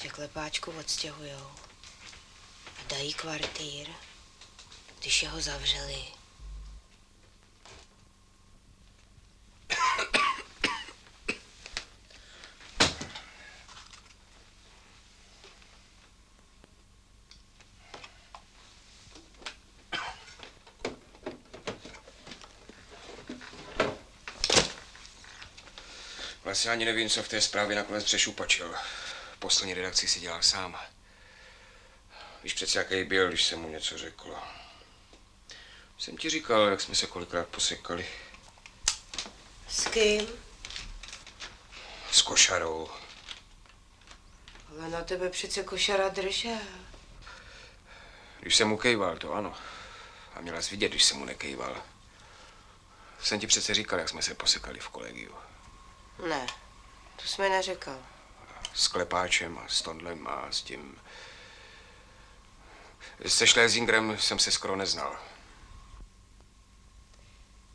že klepáčku odstěhujou a dají kvartýr, když jeho zavřeli? Vlastně ani nevím, co v té zprávě nakonec přešupačil. Poslední redakci si dělal sám. Víš přece, jaký byl, když jsem mu něco řekl. Jsem ti říkal, jak jsme se kolikrát posekali. S kým? S košarou. Ale na tebe přece košara držel. Když jsem mu kejval, to ano. A měla jsi vidět, když jsem mu nekejval. Jsem ti přece říkal, jak jsme se posekali v kolegiu. Ne, to jsi mi neřekl. S Klepáčem a s Tondlem a s tím... Se Schlesingerem jsem se skoro neznal.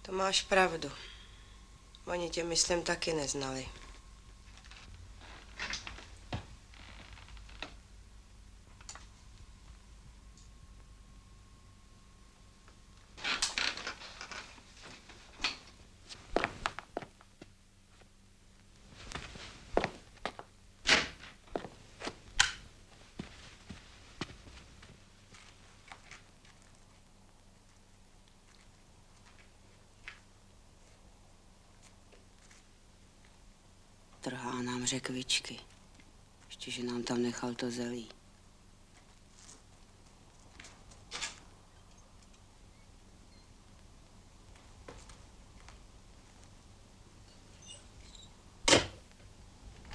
To máš pravdu. Oni tě, myslím, taky neznali. Trhá nám řekvičky. Ještě, že nám tam nechal to zelí.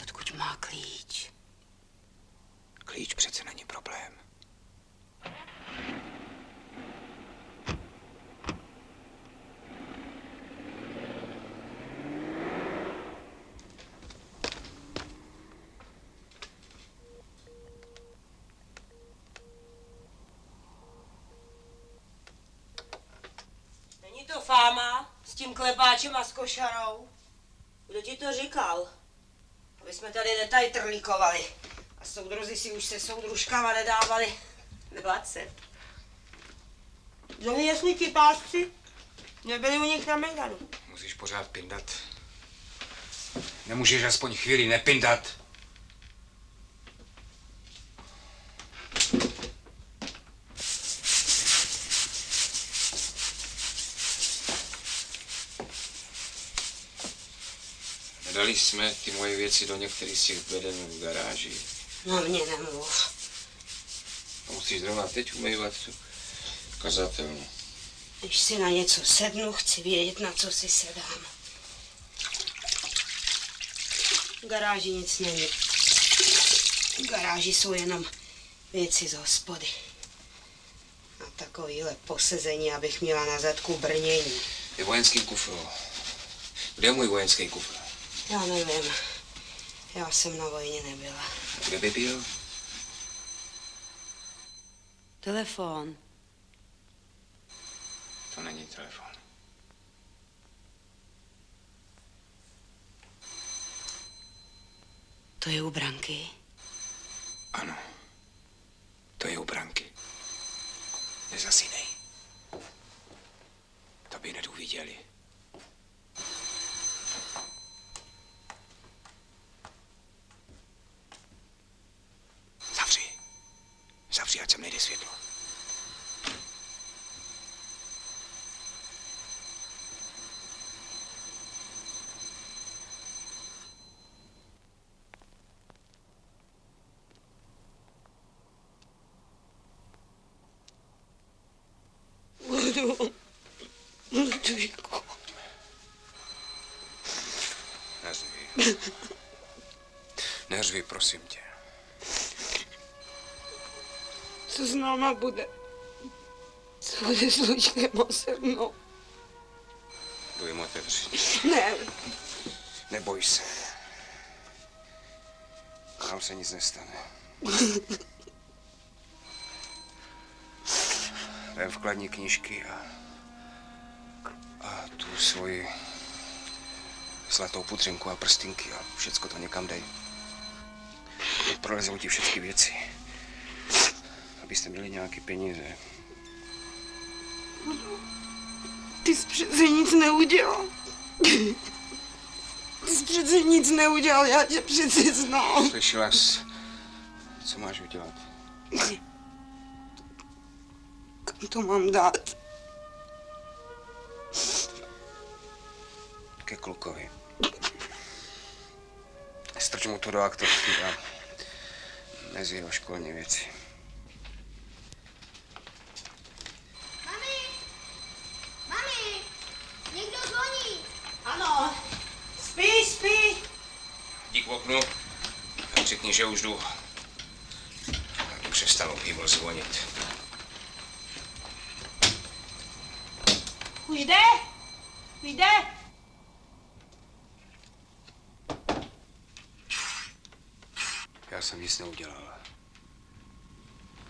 Odkud má klíč? Klíč přece není problém. Není to fáma s tím klepáčem a s košarou? Kdo ti to říkal? Aby jsme tady netajtrlíkovali. A soudruzi si už se soudružkama nedávali 20. Byli jasný ti pásci? Nebyli u nich na Mejdanu. Musíš pořád pindat. Nemůžeš aspoň chvíli nepindat? Nedali jsme ty moje věci do některých z těch beden v garáži. Na mě nemluv. A musíš zrovna teď umývat tu kazatelnu. Když si na něco sednu, chci vědět, na co si sedám. V garáži nic není. V garáži jsou jenom věci z hospody. A takovýhle posezení, abych měla na zadku brnění. Je vojenský kufr. Kde je můj vojenský kufr? Já nevím. Já jsem na vojně nebyla. Kde by byl? Telefon. To není telefon. To je u branky? Ano. To je u branky. Nezasínej. To by hned uviděli. Zavři. zavři, ať sem nejde světlo. Ludvíku. Neřvi. Neřvi, prosím tě. Co s náma bude? Co bude s Lučkem a se mnou? Jdu jim otevřít. Ne. Neboj se. Nám se nic nestane. Vem vkladní knížky a tu svoji zlatou pudřinku a prstinky a všecko to někam dej. Prolezou ti všechny věci. Abyste měli nějaké peníze. Ty jsi přece nic neudělal. Ty jsi přece nic neudělal, já tě přece znám. Slyšela jsi, co máš udělat? Kam to mám dát? Ke klukovi. Strč mu to do aktovky a mezi jeho školní věci. Mami, někdo zvoní. Ano, spí. Jdi k oknu a řekni, že už jdu. Aby přestalo Pívl zvonit. Už jde? Já jsem nic neudělal.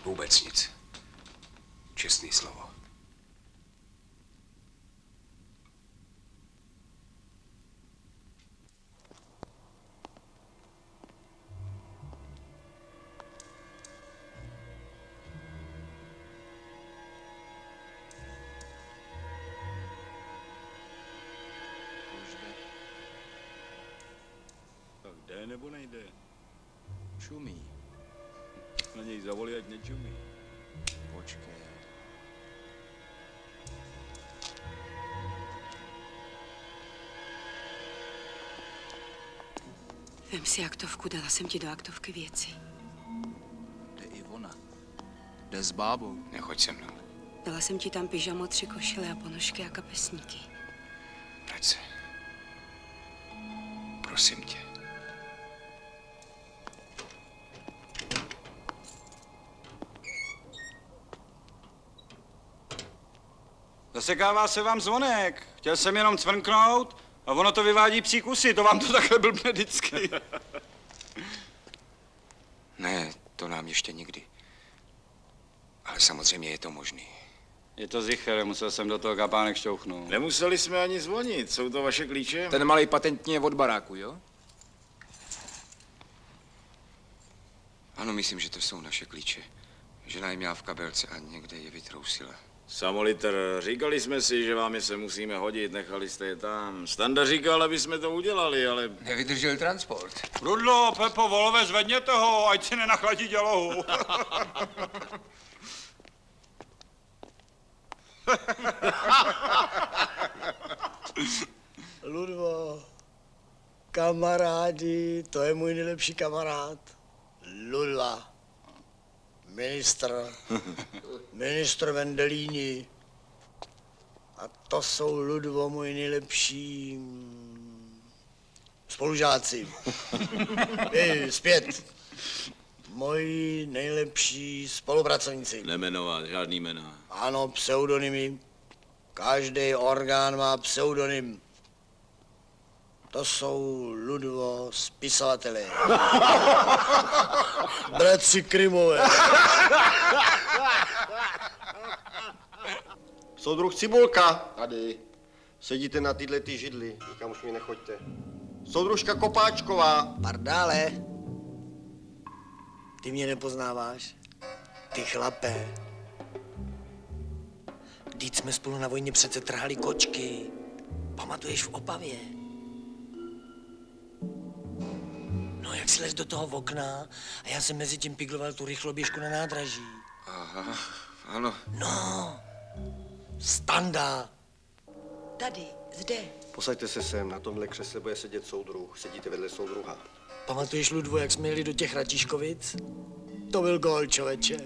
Vůbec nic. Čestný slovo. Tak jde nebo nejde? Čumí. Na něj zavolí, ať nečumí. Počkej. Vem si aktovku, dala jsem ti do aktovky věci. Jde i ona. Jde s bábou. Nechoď se mnou. Dala jsem ti tam pyžamo, 3 košile a ponožky a kapesníky. Vrať se. Prosím tě. Zasekává se vám zvonek. Chtěl jsem jenom cvrknout a ono to vyvádí psí kusy. To vám to takhle blbne vždycky. Ne, to nám ještě nikdy. Ale samozřejmě je to možný. Je to zicher, musel jsem do toho kapánek šťouchnout. Nemuseli jsme ani zvonit. Jsou to vaše klíče? Ten malý patentní je od baráku, jo? Ano, myslím, že to jsou naše klíče. Žena je měla v kabelce a někde je vytrousila. Samoliter, říkali jsme si, že vám je se musíme hodit, nechali jste je tam. Standa říkal, aby jsme to udělali, ale... Nevydržel transport. Rudlo, Pepo, volové, zvedněte ho, ať si nenachladí dělohu. Ludvo, kamarádi, to je můj nejlepší kamarád. Ludva, ministr Vendelíni. A to jsou, Ludvo, můj nejlepší spolužáci. Zpět. Moji nejlepší spolupracovníci. Nemenovat, žádný jména. Ano, pseudonymy. Každý orgán má pseudonym. To jsou, Ludvo, spisovatelé. Bratři Krymové. Soudruh Cibulka. Tady. Sedíte na této židli, nikam už mi nechoďte. Soudružka Kopáčková. Pardále. Ty mě nepoznáváš? Ty chlape. Vždyť jsme spolu na vojně přece trhali kočky. Pamatuješ v Opavě? No, jak si lez do toho okna a já jsem mezi tím pigloval tu rychloběžku na nádraží. Aha, ano. No, Standa. Tady, zde. Posaďte se sem, na tomhle křesle bude sedět soudruh. Sedíte vedle soudruha. Pamatuješ, Ludvo, jak jsme jeli do těch Ratiškovic? To byl gól, člověče.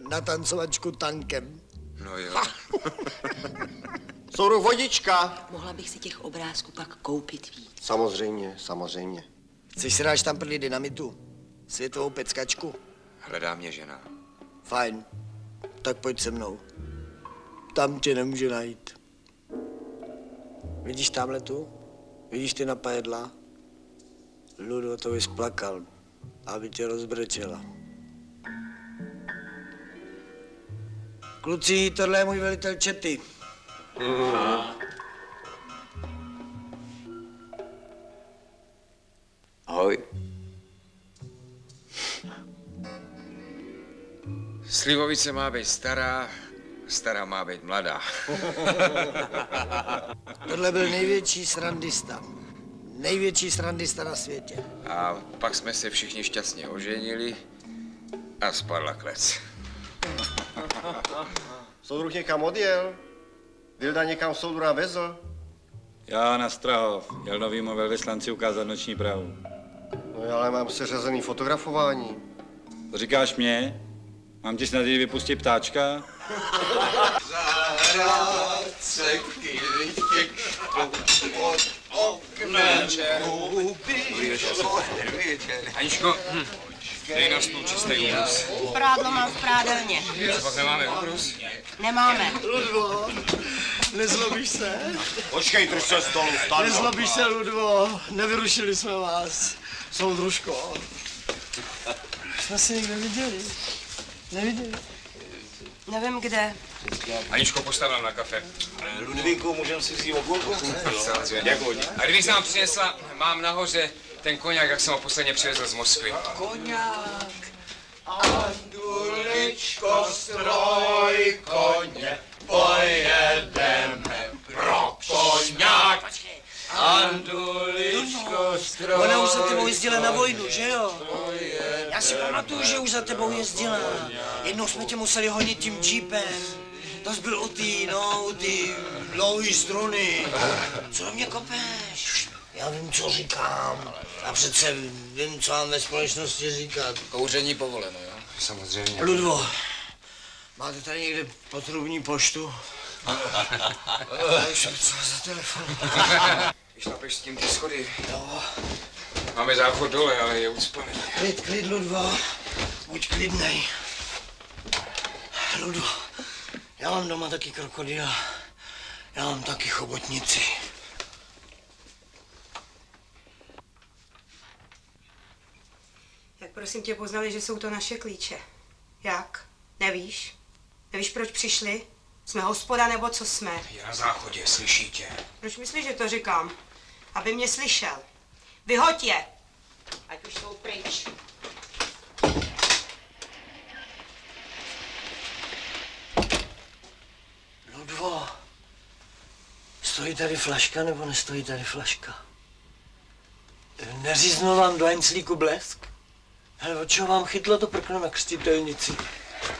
Na tancovačku tankem. No jo. Soudruh, vodička! Mohla bych si těch obrázků pak koupit víc. Samozřejmě, samozřejmě. Chceš si dáš tam prdy dynamitu? Světovou peckačku? Hledá mě žena. Fajn. Tak pojď se mnou. Tam tě nemůže najít. Vidíš tamhle tu? Vidíš ty napajedla? Ludo, to bys plakal, aby tě rozbrečela. Kluci, tohle je můj velitel čety. Ahoj. Slivovice má být stará, stará má být mladá. Tohle byl největší srandista. Největší srandista na světě. A pak jsme se všichni šťastně oženili a spadla klec. Soudruh někam odjel? Vilda někam soudruha vezl? Já na Strahov. Jel novýmu velvyslanci ukázat noční prahu. No já ale mám seřazený fotografování. To říkáš mě? Mám ti snad vypustit ptáčka? Zahrádce kytě pod oknem Aničko, dej na stůl čistý ubrus. Prádlo mám v prádelně. Co pak nemáme ubrus? Nemáme. Ludvo, nezlobíš se? Počkej, drž se stolu, Stando. Nezlobíš se, Ludvo, nevyrušili jsme vás. Soudružko. Jsme si někde viděli. Neviděli? Nevím kde. Aničko, postavil na kafe. Ludvíku, můžeme si vzít okurku? Děkuji. A kdybych nám přinesla, mám nahoře ten koněk, jak jsem ho posledně přivezl z Moskvy. Koňák. Anduličko, stroj koně, pojedeme pro koňák. Anduličko, stroj. Ona už za tebou jezdila na vojnu, že jo? Já si pamatuju, že už za tebou jezdila. Jednou jsme tě museli honit tím džípem. To jsi byl u ty dlouhý struny. Co mě kopeš? Já vím, co říkám. A přece vím, co mám ve společnosti říkat. Kouření povoleno, jo? Samozřejmě. Ludvo, máte tady někde potrubní poštu? Co za telefon? Vyšlapeš s tím ty schody. Jo. Máme záchod dole, ale je ucpaný. Klid, Ludvo. Buď klidnej. Ludvo, já mám doma taky krokodýla. Já mám taky chobotnici. Jak prosím tě poznali, že jsou to naše klíče? Jak? Nevíš? Nevíš, proč přišli? Jsme hospoda nebo co jsme? Je na záchodě, slyší tě. Proč myslíš, že to říkám? Aby mě slyšel. Vyhoď je! Ať už jsou pryč. Ludvo, stojí tady flaška nebo nestojí tady flaška? Neříznu vám do enclíku blesk? Hele, od čeho vám chytlo to prkno na křtitelnici?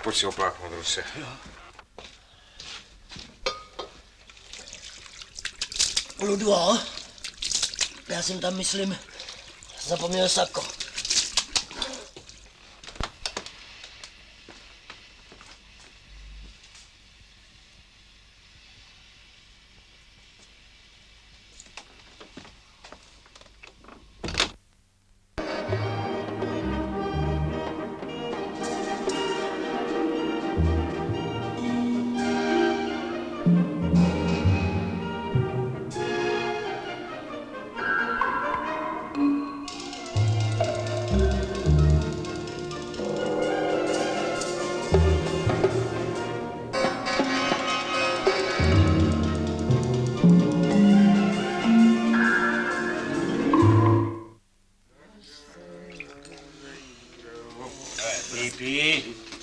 Pojď si opláchnout, Ruse. Jo. Ludvo, já jsem tam, myslím, zapomněl sako.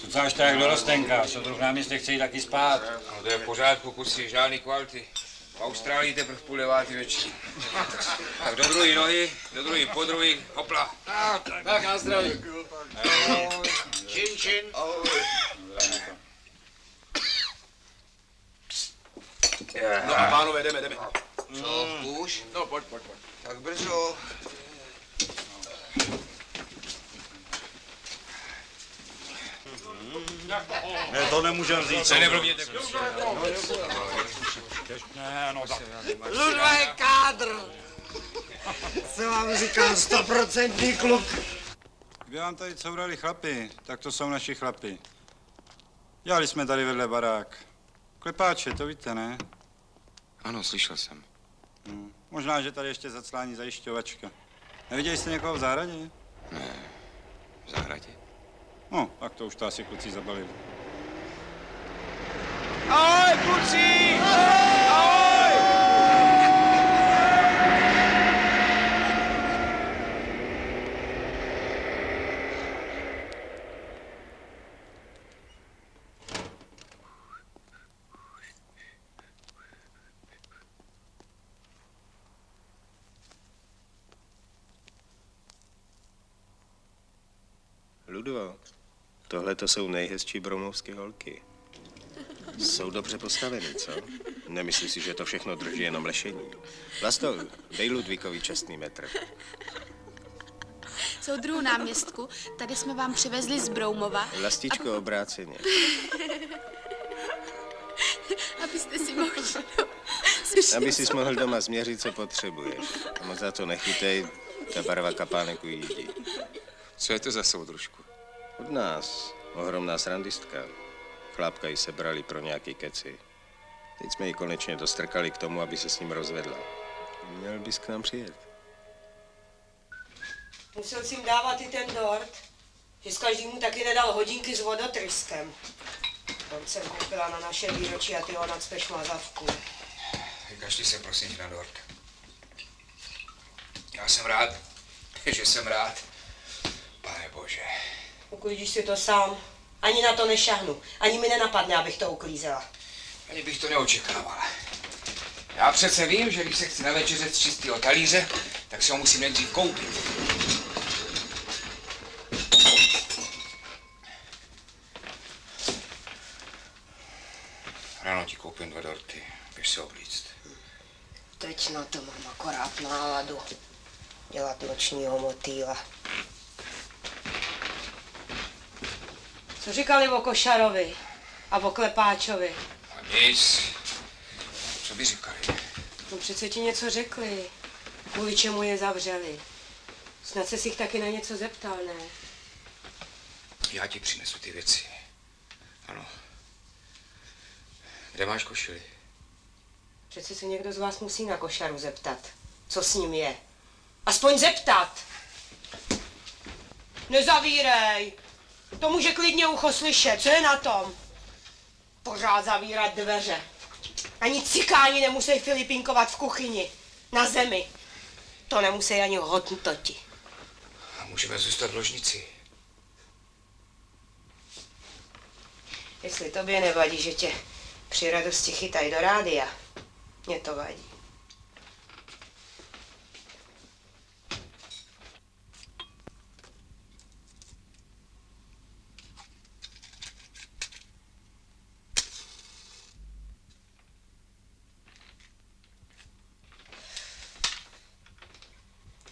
Cucáš tak do Rostenka, soudruh náměstek chce jít taky spát. No to je v pořádku, kusy, žádný kvality. V Austrálii teprve v 8:30 večer. Tak do druhé nohy, do druhé, po druhé, hopla. Tak na zdraví. Čin, Čin. No a pánové, jdeme. Co, už? No, pojď. Tak brzo. Ne, to nemůžem říct. Se neblbněte. Ne, no tak. Ludva je kádr. Co vám říkám, 100% kluk. Kde vám tady courali chlapi, tak to jsou naši chlapi. Dělali jsme tady vedle barák. Klepáče, to víte, ne? Ano, slyšel jsem. Možná, že tady ještě zaclání zajišťovačka. Neviděli jste někoho v zahradě? Ne, v zahradě. No, tak to už to asi kluci zabalili. Ahoj, kluci! Ahoj! Ludvo, tohle to jsou nejhezčí broumovské holky. Jsou dobře postaveny, co? Nemyslíš si, že to všechno drží jenom lešení? Vlasto, dej Ludvíkovi čestný metr. Soudruhu náměstku, tady jsme vám přivezli z Broumova. Vlastičko, obráceně. Abyste si mohli... Aby si mohl doma změřit, co potřebuješ. A moc za to nechytej, ta barva kapánek ujíždí. Co je to za soudružku? Od nás. Ohromná srandistka. Chlápka ji sebrali pro nějaký keci. Teď jsme ji konečně dostrkali k tomu, aby se s ním rozvedla. Měl bys k nám přijet. Musel jsem dávat i ten dort, že z každému taky nedal hodinky s vodotryskem. On jsem koupila na naše výročí a ty ho nacpeš mazavku. Vykašli se prosím na dort. Já jsem rád, že jsem rád. Pane Bože. Uklízíš si to sám. Ani na to nešahnu. Ani mi nenapadne, abych to uklízela. Ani bych to neočekával. Já přece vím, že když se chci navečeřet z čistého talíře, tak si ho musím nejdřív koupit. Ráno ti koupím 2 dorty. Běž se oblíct. Teď na to mám akorát náladu. Dělat nočního motýla. Co říkali o Košarovi a o Klepáčovi? A nic. Co by říkali? No přece ti něco řekli. Kvůli čemu je zavřeli. Snad se si jich taky na něco zeptal, ne? Já ti přinesu ty věci. Ano. Kde máš košili? Přece se někdo z vás musí na Košaru zeptat, co s ním je. Aspoň zeptat. Nezavírej. To může klidně ucho slyšet, co je na tom? Pořád zavírat dveře. Ani cikáni nemusí filipínkovat v kuchyni, na zemi. To nemusí ani hotntoti. A můžeme zůstat v ložnici. Jestli tobě nevadí, že tě při radosti chytají do rádia, mně to vadí.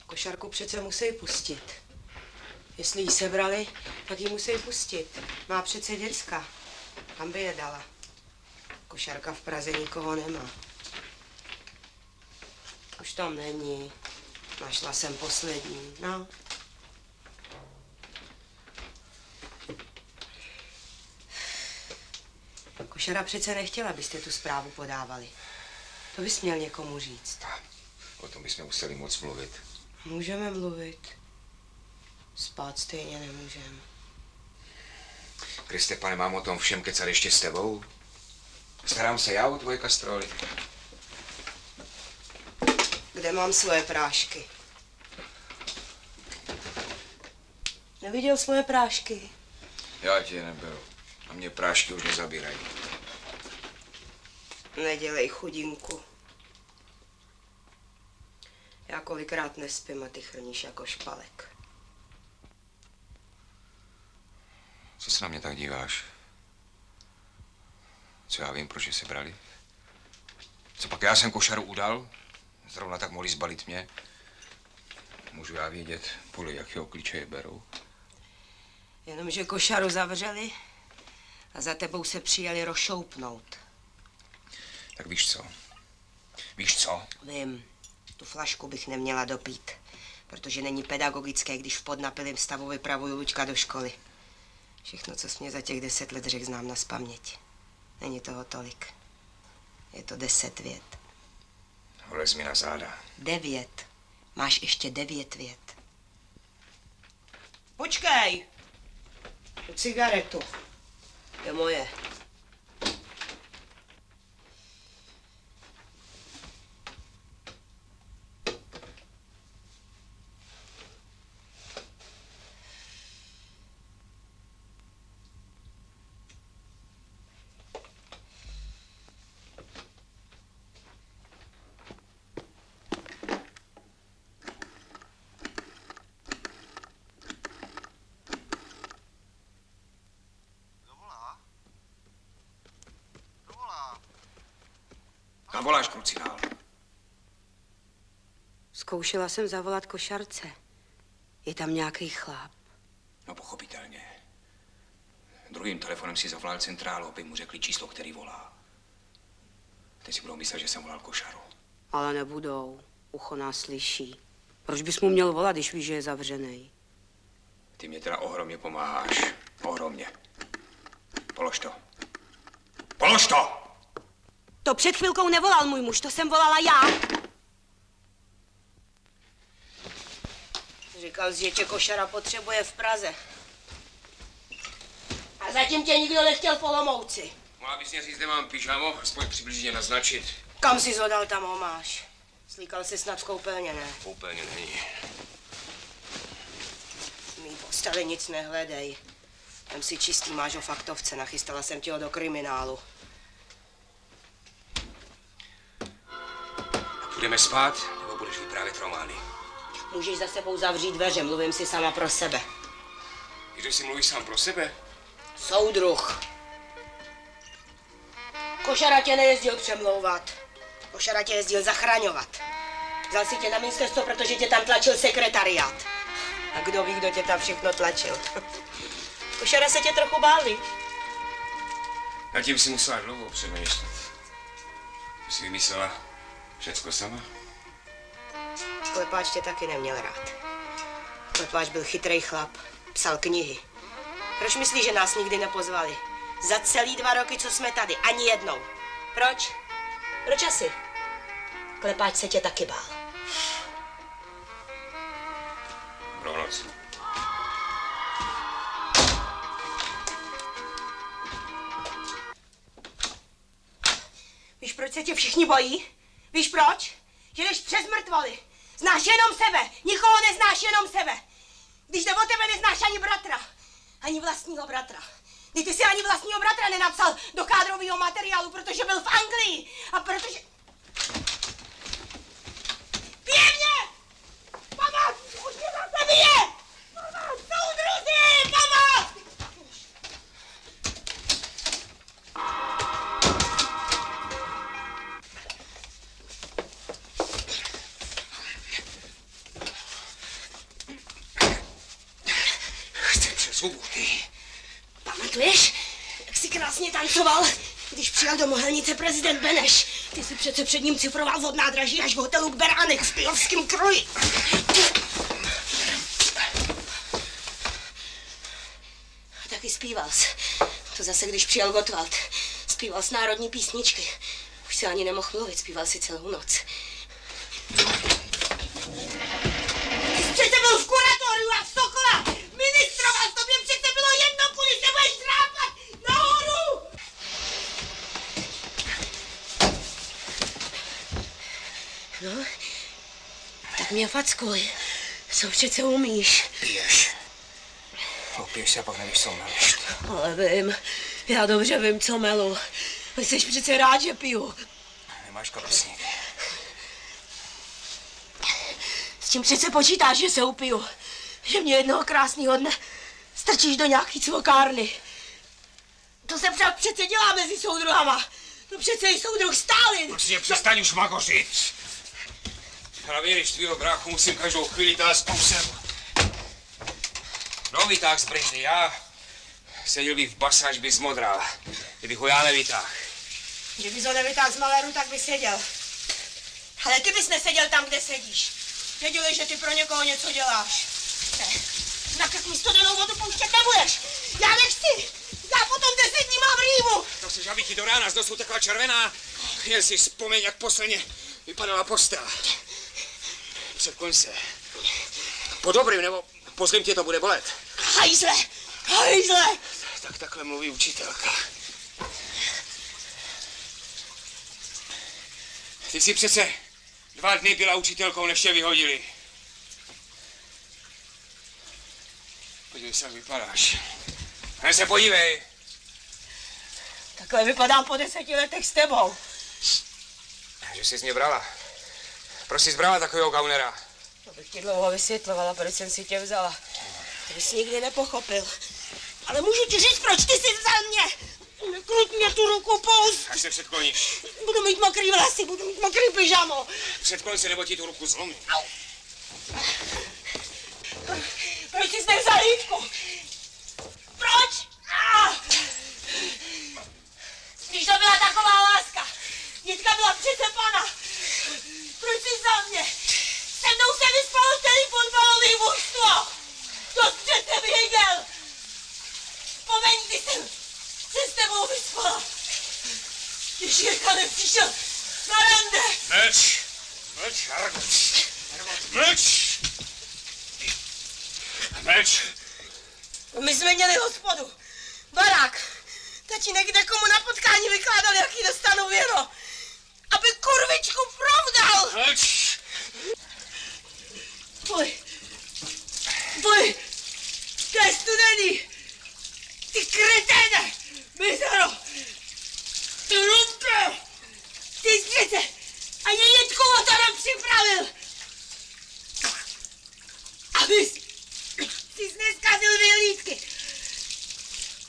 Košarku přece musí pustit. Jestli jí sebrali, tak ji musí pustit. Má přece děcka. Kam by je dala? Košarka v Praze nikoho nemá. Už tam není. Našla jsem poslední, no. Košara přece nechtěla, abyste tu zprávu podávali. To bys měl někomu říct. O tom bychom museli moc mluvit. Můžeme mluvit. Spát stejně nemůžeme. Kriste, pane, mám o tom všem kecat ještě s tebou? Starám se já o tvoje kastroly. Kde mám svoje prášky? Neviděl svoje prášky? Já ti je neberu. A mě prášky už nezabírají. Nedělej chudinku. Já kolikrát nespím a ty chrníš jako špalek. Co se na mě tak díváš? Co já vím, proč je sebrali? Co pak já jsem košaru udal? Zrovna tak mohli zbalit mě. Můžu já vědět, podle jakého klíče je berou? Jenomže košaru zavřeli a za tebou se přijeli rozšoupnout. Tak víš co? Víš co? Vím, tu flašku bych neměla dopít, protože není pedagogické, když v podnapilém stavu vypravuju Luďka do školy. Všechno, co jsi mě za těch 10 let řekl, znám nazpaměť. Není toho tolik. Je to 10 vět. Vlez mi na záda. 9. Máš ještě 9 vět. Počkej! Tu cigaretu. Je moje. Kam voláš, krucinál? Zkoušela jsem zavolat košarce. Je tam nějaký chlap. No pochopitelně. Druhým telefonem si zavolal centrálu, aby mu řekli číslo, který volá. Teď si budou myslet, že jsem volal košaru. Ale nebudou. Ucho nás slyší. Proč bys mu měl volat, když víš, že je zavřenej? Ty mě teda ohromně pomáháš. Ohromně. Polož to. Polož to! To před chvilkou nevolal můj muž, to jsem volala já. Říkal jsi, že tě košara potřebuje v Praze. A zatím tě nikdo nechtěl v Olomouci. Mohla bys mě říct, kde mám pyžamo, aspoň přibližně naznačit. Kam jsi zhodal, tam ho máš. Slíkal jsi snad v koupelně, ne? Úplně není. V mý posteli nic nehledej. Tam si čistý, máš o faktovce, nachystala jsem tě ho do kriminálu. Budeme spát, nebo budeš vyprávět romány? Můžeš za sebou zavřít dveře, mluvím si sama pro sebe. Když si mluvíš sám pro sebe? Soudruh. Košara tě nejezdil přemlouvat. Košara tě jezdil zachraňovat. Vzal si tě na ministerstvo, protože tě tam tlačil sekretariát. A kdo ví, kdo tě tam všechno tlačil. Košara se tě trochu báli. Na tím si musela dlouho přemýšlet. Ty jsi vymyslela všecko sama? Klepáč tě taky neměl rád. Klepáč byl chytrý chlap, psal knihy. Proč myslíš, že nás nikdy nepozvali? Za celý 2 roky, co jsme tady, ani jednou. Proč? Proč asi? Klepáč se tě taky bál. Dobrou noc. Víš, proč se tě všichni bojí? Víš proč? Že jdeš přes mrtvoly. Znáš jenom sebe. Nikoho neznáš, jenom sebe. Když jde o tebe, neznáš ani bratra. Ani vlastního bratra. Když ty si ani vlastního bratra nenapsal do kádrového materiálu, protože byl v Anglii. A protože... Bije mě! Pomoc! Už mě zase bije! Pomoc! Soudruzi! Pomoc! Chci přes zubu. Pamatuješ, jak jsi krásně tancoval, když přijel do Mohelnice prezident Beneš? Ty jsi přece před ním cifroval od nádraží až v hotelu k Beránek v Pijovském kroji. A taky zpíval jsi. To zase, když přijel Gottwald. Zpíval jsi národní písničky. Už si ani nemohl mluvit, zpíval si celou noc. Ty jsi přece byl v kuratoriu a v Sokola. Ministroval, tobě přece bylo jedno, kudy se budeš drápat nahoru. No, tak mě fackuj. Co přece umíš? Piješ. Opiješ se a pak nevíš, co meleš. Ale vím, já dobře vím, co melu. Ty jsi přece rád, že piju. Nemáš kapesník. S tím přece počítáš, že se upiju. Že mě jednoho krásného dne strčíš do nějaký cvokárny. To se přece dělá mezi soudruhama. To přece je soudruh Stalin. Prostě přestaň už magořit. Hlavně, když tvýho bráchu musím každou chvíli tát s kousem. No, vytáh z brzdy, já seděl bych v base, až by zmodral. Kdybych ho já nevytáh. Kdybys ho nevytáhl z maléru, tak by seděl. Ale ty bys neseděl tam, kde sedíš. Věděli, že ty pro někoho něco děláš. Ne, na krk mi studenou vodu pouštět nebudeš. Já nechci. Já potom 10 dní mám rýmu. To chceš, abych ti do rána z nosu tekla červená? Jen si vzpomeň, jak posledně vypadala postel. Předkloň se. Po dobrým nebo po zlým tě to bude bolet. Hajzle! Hajzle! Tak takhle mluví učitelka. Ty jsi přece 2 dny byla učitelkou, než tě vyhodili. Podívej se, jak vypadáš. Hned se podívej. Takhle vypadám po 10 letech s tebou. Že jsi z mě brala. Proč jsi zbrala takového gaunera? To bych ti dlouho vysvětlovala, proč jsem si tě vzala. To bys nikdy nepochopil. Ale můžu ti říct, proč ty jsi vzal mě. Nekruť mě tu ruku, poušť. Až se předkloníš. Budu mít mokrý vlasy, budu mít mokrý pyžamo. Předkloň se, nebo ti tu ruku zlomím. Proč jsi nevzal Jitku? Proč? Když to byla taková láska. Jitka byla přece pana. Proč jsi vzal mě? Se mnou se vyspalo celý fotbalový mužstvo. To jsi přece věděl. Vzpomeň, když jsem se s tebou vyspala. Když Jirka nepřišel na rande. Mlč! Mlč, Hargot! Mlč! Mlč! My jsme měli hospodu. Barák. Tatínek kde komu na potkání vykládal, jaký dostanu věno. Aby kurvičku provdal. Mlč! Boj! To je studený! Ty kreténe! Mizero! Ty lumpe! Ty zvěce! A je Jitku o to nepřipravil! Abys si neskazil vyhlídky!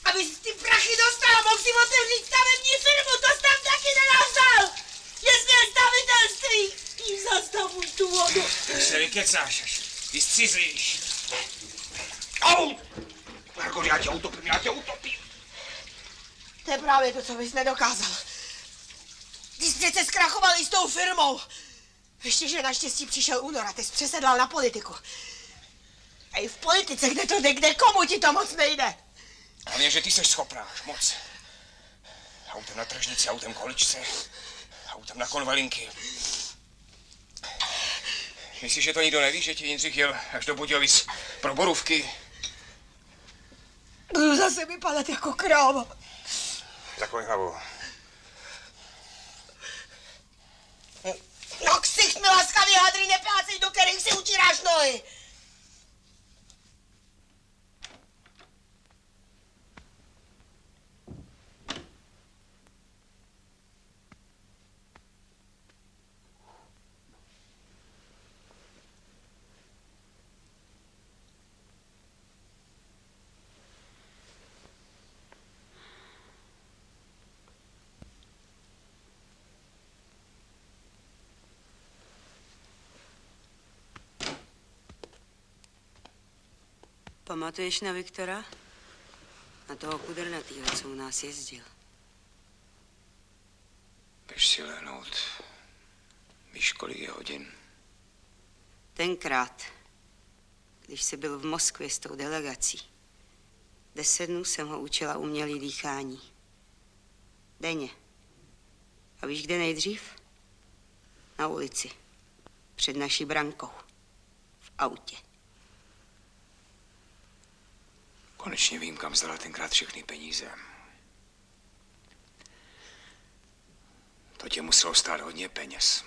Abys ty prachy dostal a mohl si otevřít stavební firmu, to jsi tam taky nenazal! Jestli je stavitelství! Jím zastav už tu vodu! Ty se vykecáš, až vystřizlíš. Au! Margot, já tě utopím. To je právě to, co bys nedokázal. Ty jsi přece zkrachoval i s tou firmou. Ještě, že naštěstí přišel únor a ty jsi přesedlal na politiku. A i v politice, kde to jde, kde komu ti to moc nejde. Hlavně, že ty jsi schopná, až moc. Autem na tržnici, autem količce, autem na konvalinky. Myslíš, že to nikdo neví, že ti Jindřich jel až do Budějovic pro borůvky? Budu zase vypadat jako kráva. Zakloň hlavu. No ksicht mi laskavý hadry, neplácej, do kterých si utíráš nohy. Pamatuješ na Viktora? Na toho kudrnatýho, co u nás jezdil. Běž si lehnout. Víš, kolik je hodin? Tenkrát, když jsi byl v Moskvě s tou delegací, 10 dnů jsem ho učila umělý dýchání. Denně. A víš, kde nejdřív? Na ulici. Před naší brankou. V autě. Konečně vím, kam vzala tenkrát všechny peníze. To tě muselo stát hodně peněz.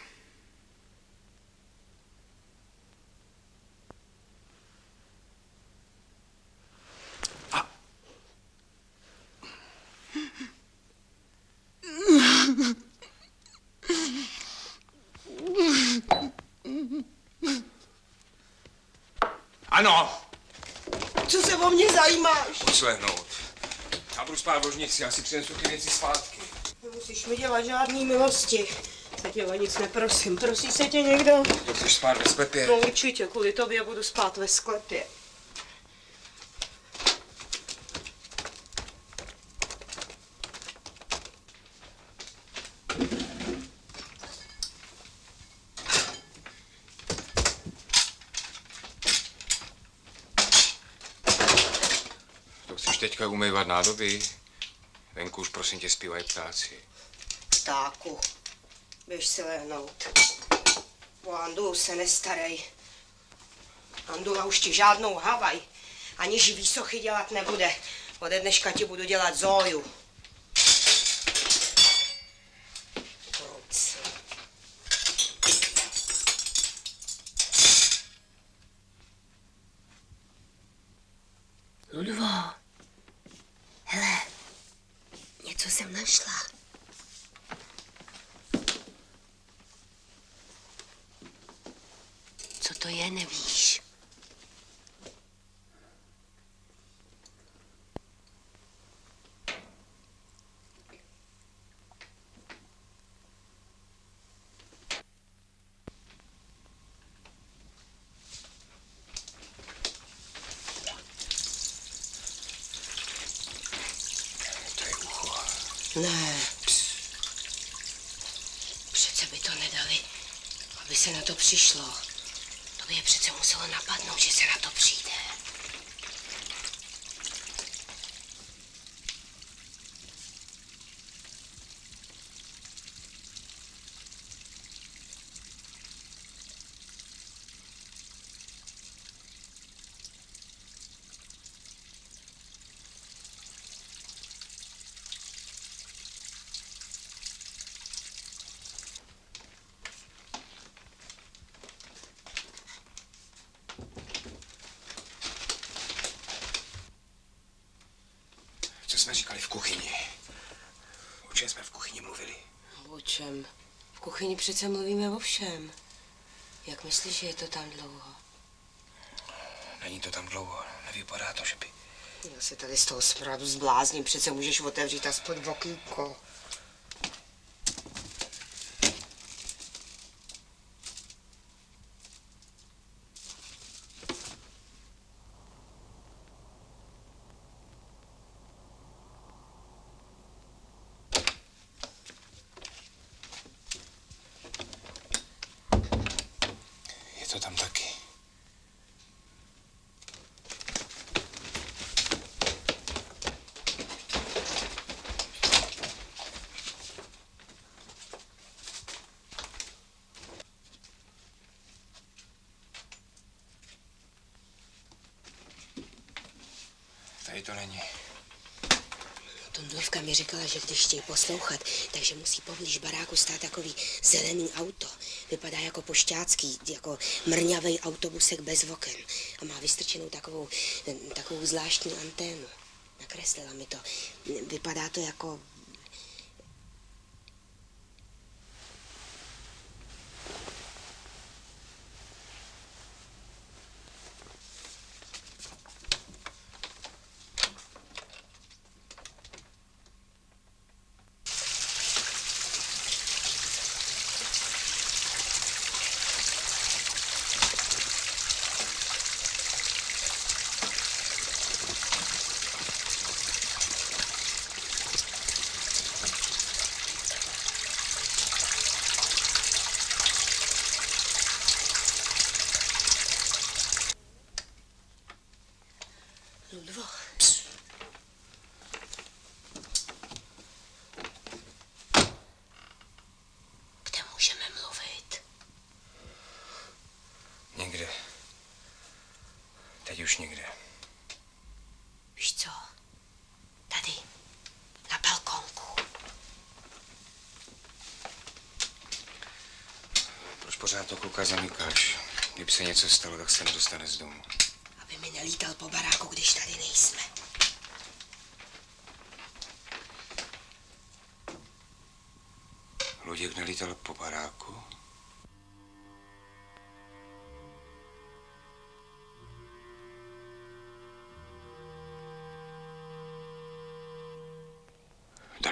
Ano! co se o mě zajímáš? Poslehnout. Já budu spát v ložnici, já si přinesu ty věci zpátky. Nemusíš mi dělat žádný milosti. Se tě o nic neprosím. Prosí se tě někdo? To chceš spát ve sklepě? No určitě, kvůli tobě budu spát ve sklepě. To chceš teďka umývat nádoby? Venku už prosím tě zpívají ptáci. Ptáku, běž si lehnout. O Andulu se nestarej. Andula už ti žádnou Havaj ani živý sochy dělat nebude. Ode dneška ti budu dělat Zóju. Kluci. Ludvo, hele, něco jsem našla. Co to je, nevíš? To je ucho. Ne. Přece by to nedali, aby se na to přišlo. To by je přece muselo napadnout, že se na to přijde. Co jsme říkali v kuchyni? O čem jsme v kuchyni mluvili? O čem? V kuchyni přece mluvíme o všem. Jak myslíš, že je to tam dlouho? Není to tam dlouho, nevypadá to, že by... Já se tady z toho smradu zblázním, přece můžeš otevřít aspoň okýnko. Je to tam taky. Tady to není. Tundrovka mi říkala, že když chtějí poslouchat, takže musí poblíž baráku stát takový zelený auto. Vypadá jako pošťácký, jako mrňavý autobusek bez oken. A má vystrčenou takovou zvláštní anténu. Nakreslila mi to. Vypadá to jako... Ludvo. Kde můžeme mluvit? Nikde. Teď už nikde. Víš co? Tady. Na balkonku. Proč pořád to kluka zamykáš? Kdyby se něco stalo, tak se nedostane z domu. Aby mi nelítal po baráku, když tady nejsme. Luděk nelítal po baráku?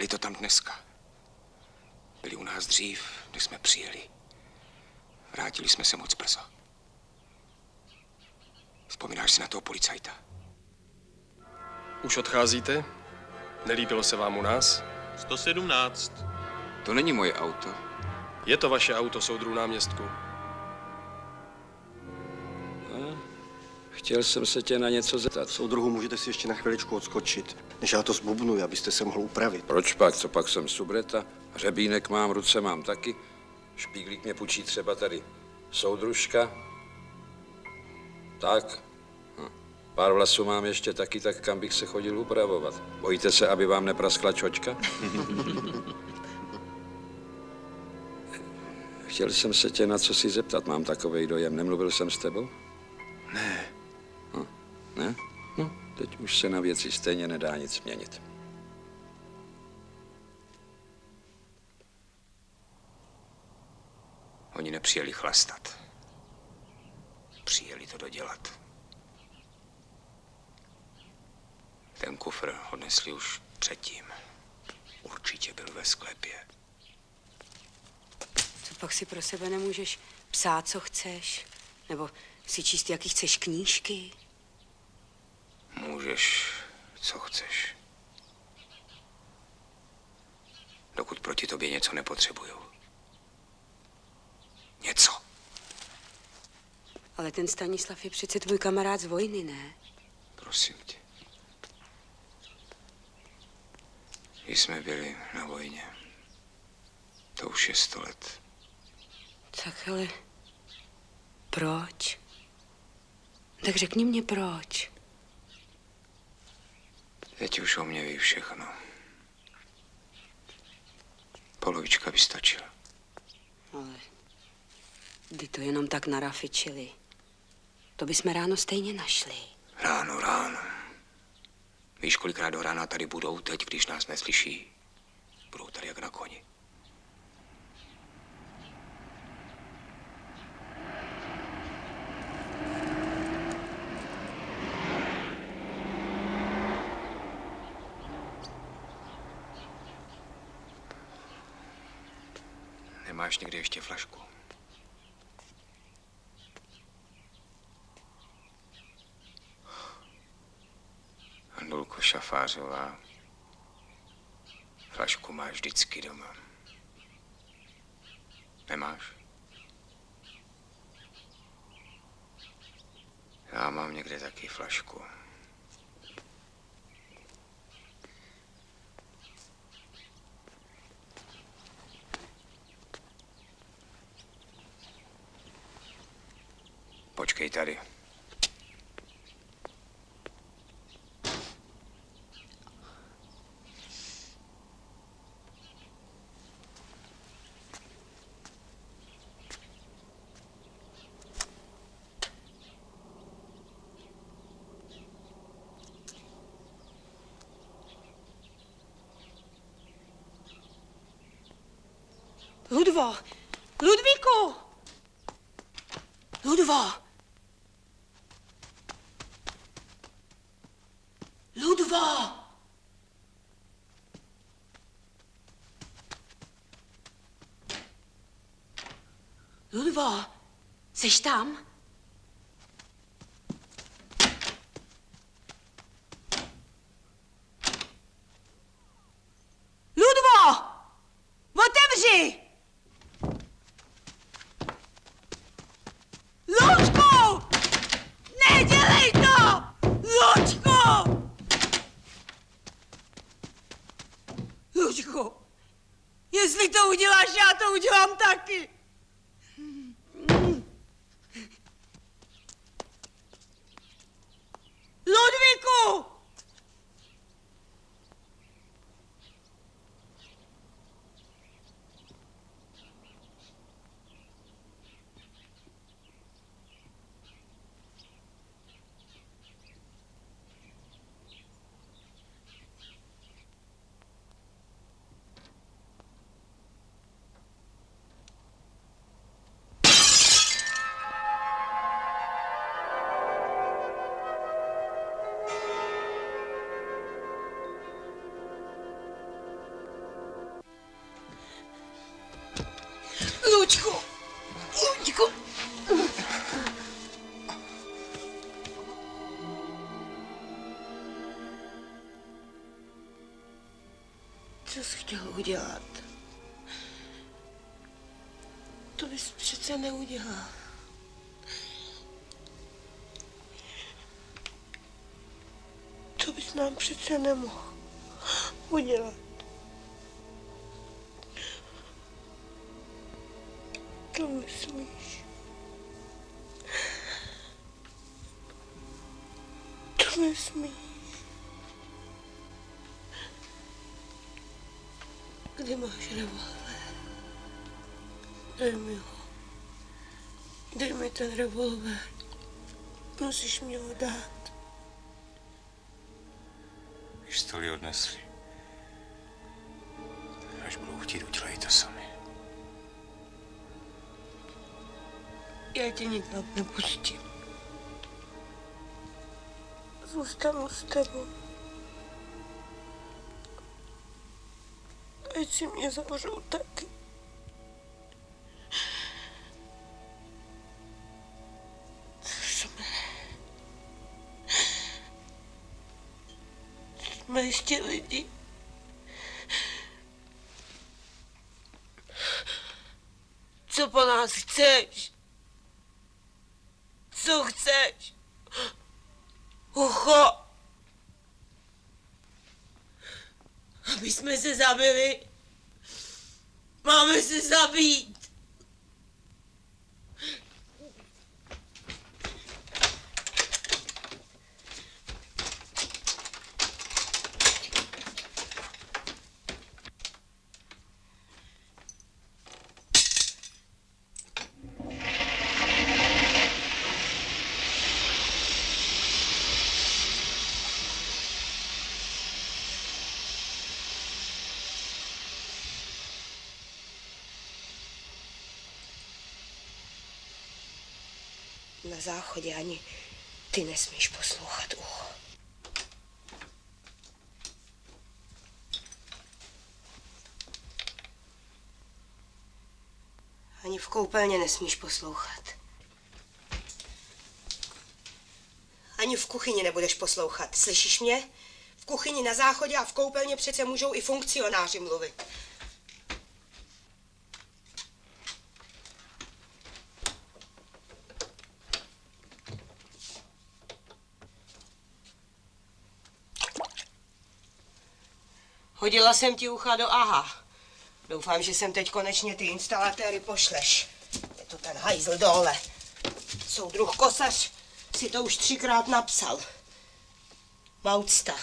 Dali to tam dneska. Byli u nás dřív, než jsme přijeli. Vrátili jsme se moc brzo. Vzpomínáš si na toho policajta? Už odcházíte? Nelíbilo se vám u nás? 117. To není moje auto. Je to vaše auto, soudruhu náměstku. Chtěl jsem se tě na něco zeptat. Soudruhu, můžete si ještě na chviličku odskočit, než já to zbubnuju, abyste se mohl upravit. Proč pak? Co pak jsem subreta? Hřebínek mám, ruce mám taky. Špíglík mě půjčí třeba tady. Soudružka. Tak. Pár vlasů mám ještě taky, tak kam bych se chodil upravovat? Bojíte se, aby vám nepraskla čočka? Chtěl jsem se tě na co si zeptat, mám takovej dojem. Nemluvil jsem s tebou? Ne. Ne? No, teď už se na věci stejně nedá nic měnit. Oni nepřijeli chlastat. Přijeli to dodělat. Ten kufr odnesli už předtím. Určitě byl ve sklepě. Co pak si pro sebe nemůžeš psát, co chceš? Nebo si číst, jaký chceš knížky? Můžeš, co chceš. Dokud proti tobě něco nepotřebuju. Něco. Ale ten Stanislav je přece tvůj kamarád z vojny, ne? Prosím tě. Když jsme byli na vojně, to už je 100 let. Tak ale proč? Tak řekni mě proč. Teď už o mě ví všechno. Polovička by stačila. Ale kdy to jenom tak narafičili. To bychom ráno stejně našli. Ráno. Víš, kolikrát do rána tady budou teď, když nás neslyší? Budou tady jak na koni. Nemáš někde ještě flašku? Andulko Šafářová, flašku máš vždycky doma. Nemáš? Já mám někde taky flašku. Počkej tady. Ludvo! Ludvíku! Ludvo! Ludvo! Ludvo, seš tam? Ludvo! Otevři! Lučku! Nedělej to! Lučku! Lučku, jestli to uděláš, já to udělám taky. Ludvíku! Co jsi chtěl udělat? To bys přece neudělal. To bys nám přece nemohl udělat. To nesmíš. To nesmíš. Kde máš revolver? Dej mi ho. Dej mi ten revolver. Musíš mě ho dát. Pistoli odnesli. Až budou chtít, udělají to sami. Já tě nikam nepustím. Zůstanu s tebou. Ať si mě zavřou taky. Jsme ještě lidi. Co po nás chceš? Co chceš? Ucho! Aby jsme se zabili. Máme se zabít. Na záchodě ani ty nesmíš poslouchat ucho. Ani v koupelně nesmíš poslouchat. Ani v kuchyni nebudeš poslouchat. Slyšíš mě? V kuchyni, na záchodě a v koupelně přece můžou i funkcionáři mluvit. Hodila jsem ti ucha do aha. Doufám, že sem teď konečně ty instalatéry pošleš. Je to ten hajzl dole. Soudruh Kosař si to už 3krát napsal. Maucta.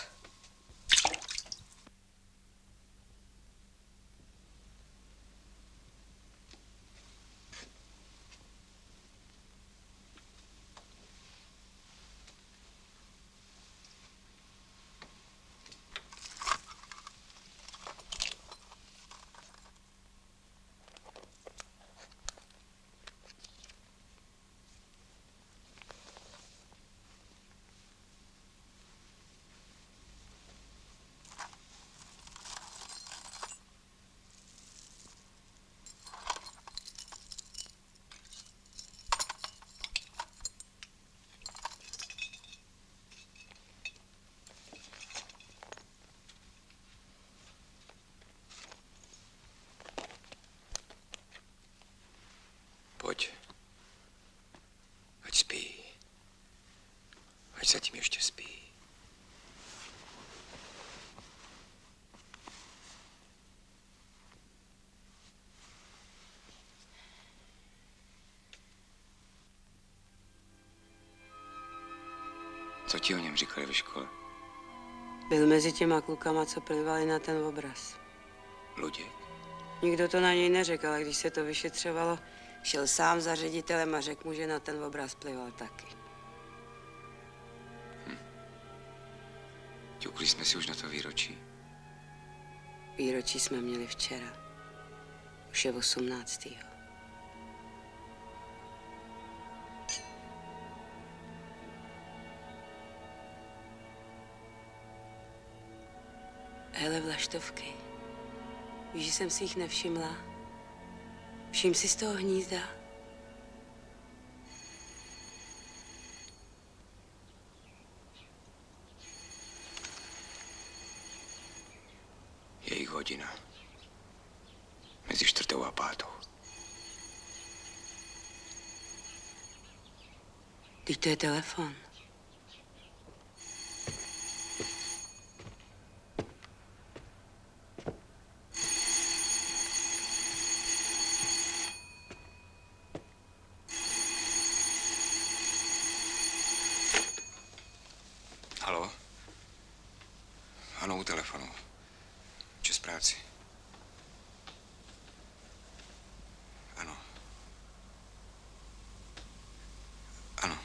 Pojď. Ať spí. Ať zatím ještě spí. Co ti o něm říkali ve škole? Byl mezi těma klukama, co plivali na ten obraz. Luděk? Nikdo to na něj neřekl, ale když se to vyšetřovalo, šel sám za ředitelem a řekl mu, že na ten obraz plival taky. Ťukli jsme si už na to výročí. Výročí jsme měli včera. Už je 18. Hele, vlaštovky. Víš, že jsem si jich nevšimla? Všim si z toho hnízda. Jejich hodina. Mezi 4. a 5. Teď to je telefon. Halo? Ano, u telefonu. Čes práci. Ano. Ano.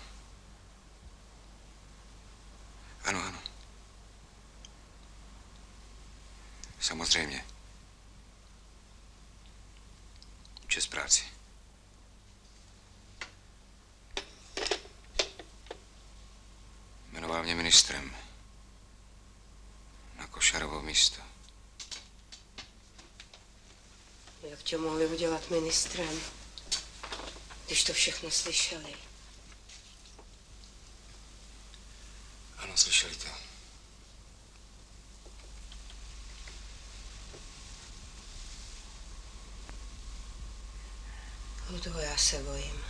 Ano, ano. Samozřejmě. Čes práci. Jmenoval mě ministrem na Košarovo místo. Jak tě mohli udělat ministrem, když to všechno slyšeli? Ano, slyšeli to. O toho já se bojím.